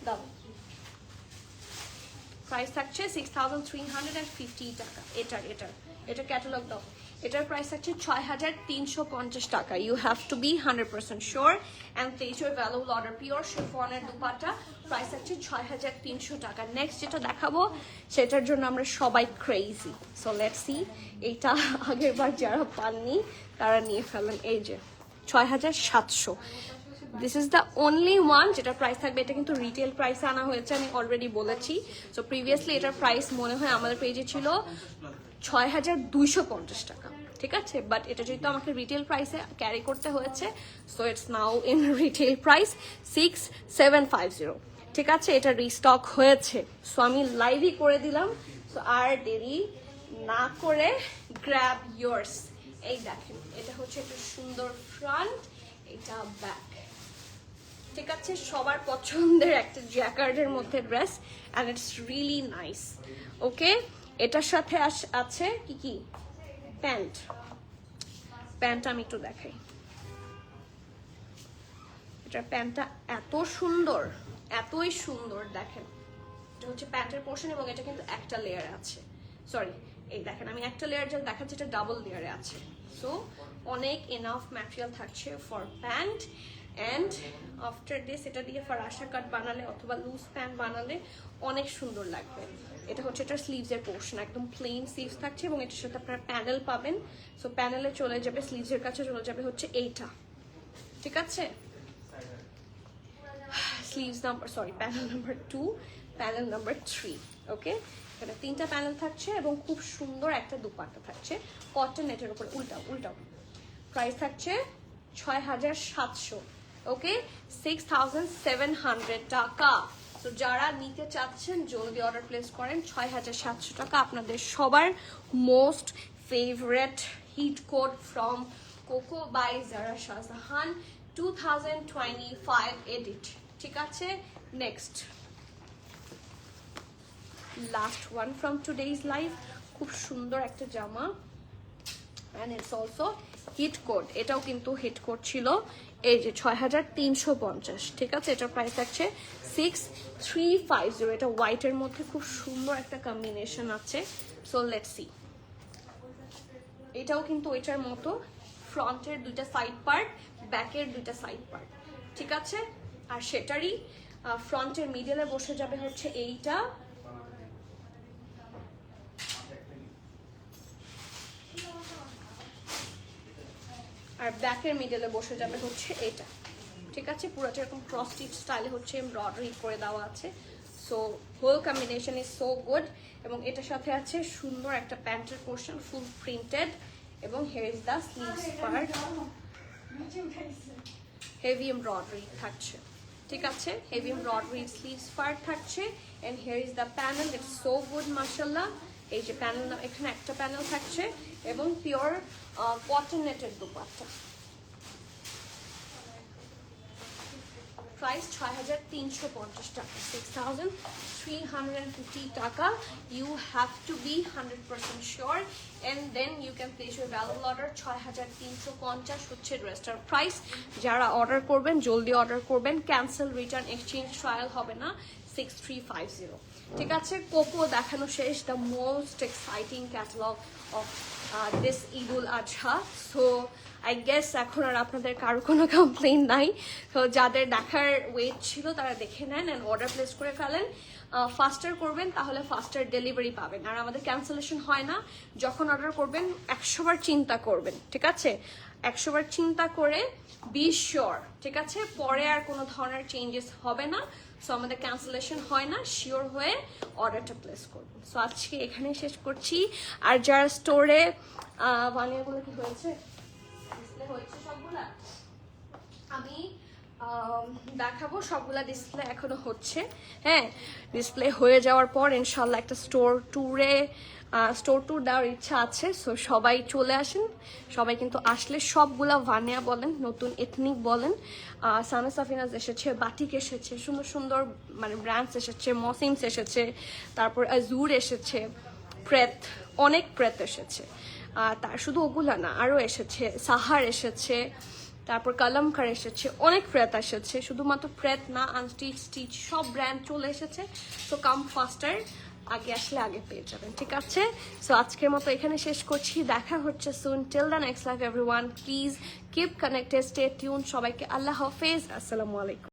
দাও। প্রাইস থাকছে 6350 টাকা। এটা ক্যাটালগ দাও। এটার প্রাইস থাকছে 6350 টাকা। You have to be 100% sure and place your valuable order. Pure শিফনের দুপাট্টা, প্রাইস থাকছে 6300 টাকা। নেক্সট যেটা দেখাবো সেটার জন্য আমরা সবাই ক্রেজি। So let's C. এইটা আগের বার যারা পাননি তারা নিয়ে ফেলেন। এই যে 6700, this is the only one যেটা প্রাইস থাকবে। এটা কিন্তু রিটেল প্রাইসে আনা হয়েছে, আমি অলরেডি বলেছি। সো প্রিভিয়াসলি এটার প্রাইস মনে হয় আমাদের পেজে ছিল 6250 টাকা, ঠিক আছে। বাট এটা যেহেতু আমাকে রিটেল প্রাইসে ক্যারি করতে হয়েছে, so it's now in retail price 6750, ঠিক আছে। এটা রিস্টক হয়েছে, সো আমি লাইভই করে দিলাম। সো আর দেরি না করে গ্র্যাব ইয়ার্স। এই দেখেন, এটা হচ্ছে একটা সুন্দর ফ্রন্ট, এটা ব্যাক, ঠিক আছে। সবার পছন্দের একটা জ্যাকার্ডের মধ্যে dress, and it's really nice. Okay, এটার সাথে আছে কি কি প্যান্ট। প্যান্টটা আমি একটু দেখাই। এটার প্যান্টটা এত সুন্দর, এতই সুন্দর, দেখেন। এটা হচ্ছে প্যান্টের পোর্শন এবং এটা কিন্তু একটা লেয়ার আছে, সরি এই দেখেন আমি একটা লেয়ার যা দেখাচ্ছি এটা ডাবল লেয়ারে আছে। সো অনেক এনাফ ম্যাটেরিয়াল থাকছে for pant. And after this এটা দিয়ে ফারাশা কাট বানালে অথবা লুজ প্যান্ট বানালে অনেক সুন্দর লাগবে। এটা হচ্ছে এটার স্লিভসের পোর্শন, একদম প্লেন স্লিভস থাকছে এবং এটার সাথে আপনারা প্যানেল পাবেন। সো প্যানেলে চলে যাবে, স্লিভসের কাছে চলে যাবে হচ্ছে এইটা, ঠিক আছে। Sleeves number, sorry panel number 2, panel number 3, ওকে। এখানে 3টা প্যানেল থাকছে এবং খুব সুন্দর একটা দুপাট্টা থাকছে কটন নেটের উপরে, উল্টাও উল্টাও। প্রাইস থাকছে 6700, ওকে, 6700 টাকা। তো যারা নিতে চাচ্ছেন জলদি অর্ডার প্লেস করেন। 6700 টাকা আপনাদের সবার most favourite hit code from Coco by Zara Shahjahan 2025 edit, ঠিক আছে। Next last one from today's live, খুব সুন্দর একটা জামা, and it's also hit code. এটাও কিন্তু হিট কোড ছিল, এই যে 6350, ঠিক আছে। এটার প্রাইস থাকছে 6350। এটা হোয়াইটের মধ্যে খুব সুন্দর একটা কম্বিনেশন আছে। So let's C. এটাও কিন্তু এটার মতো ফ্রন্টের 2টা সাইড পার্ট, ব্যাকের 2টা সাইড পার্ট, ঠিক আছে। আর সেটারই ফ্রন্টের মিডলে বসে যাবে হচ্ছে এইটা, আর ব্যাকের মিডলে বসে যাবে হচ্ছে এটা, ঠিক আছে। পুরোটা এরকম ক্রস স্টিচ স্টাইলে হচ্ছে এমব্রয়ডারি করে দেওয়া আছে। So whole combination is so good. এবং এটার সাথে আছে সুন্দর একটা প্যান্টের পোর্শন, ফুল প্রিন্টেড, এবং here is the sleeves part, heavy embroidery থাকছে, ঠিক আছে। হেভি এমব্রয়ডারি স্লিভস পার্ট থাকছে, and here is the panel, it's so good মাশাআল্লাহ। এই যে প্যানেল, এখানে একটা প্যানেল থাকছে এবং পিওর কটন নেটের দুপাট্টা। প্রাইস 6350 টাকা, 6350 টাকা। You have to be 100% sure and then you can place your valuable order. 6350 হচ্ছে ড্রেসটার প্রাইস। যারা অর্ডার করবেন জলদি অর্ডার করবেন, ক্যান্সেল, রিটার্ন, এক্সচেঞ্জ, ট্রায়াল হবে না। 6350, ঠিক আছে। কোকো দেখানো শেষ, the most exciting catalogue of this Eid ul Adha. So I guess এখন আর আপনাদের কারো কোনো কমপ্লেইন নাই। তো যাদের দেখার ওয়েট ছিল তারা দেখে নেন অ্যান্ড অর্ডার প্লেস করে ফেলেন। ফাস্টার করবেন তাহলে ফাস্টার ডেলিভারি পাবেন। আর আমাদের ক্যান্সেলেশন হয় না। যখন অর্ডার করবেন 100 বার চিন্তা করবেন, ঠিক আছে। 100 বার চিন্তা করে বি শিওর, ঠিক আছে। পরে আর কোনো ধরনের চেঞ্জেস হবে না। সো আমাদের ক্যান্সেলেশন হয় না, শিওর হয়ে অর্ডারটা প্লেস করবেন। সো আজকে এখানে শেষ করছি। আর যারা স্টোরে বানিয়াগুলো কি হয়েছে, ডিসপ্লে হয়েছে সবগুলা, আমি দেখাবো। সবগুলা ডিসপ্লে এখনো হচ্ছে, হ্যাঁ। ডিসপ্লে হয়ে যাওয়ার পর ইনশাল্লাহ একটা স্টোর ট্যুর দেওয়ার ইচ্ছা আছে। সো সবাই চলে আসেন। সবাই কিন্তু আসলে সবগুলা ভানিয়া বলেন, নতুন এথনিক বলেন, সানা সাফিনাজ এসেছে, বাটিক এসেছে, সুন্দর সুন্দর মানে ব্র্যান্ডস এসেছে, মসিমস এসেছে, তারপর আজুর এসেছে, প্রেত, অনেক প্রেত এসেছে। তার শুধু ওগুলা না, আরও এসেছে, সাহার এসেছে, তারপর কালামকার এসেছে, অনেক প্রেত এসেছে। শুধুমাত্র প্রেত না, আনস্টিচ, স্টিচ সব ব্র্যান্ড চলে এসেছে। সো কাম ফাস্টার, আগে আসলে আগে পেয়ে যাবেন, ঠিক আছে। সো আজকের মতো এখানে শেষ করছি। দেখা হচ্ছে soon. Till the next live everyone, please keep connected, stay tune. সবাইকে আল্লাহ হাফেজ, আসসালামু আলাইকুম।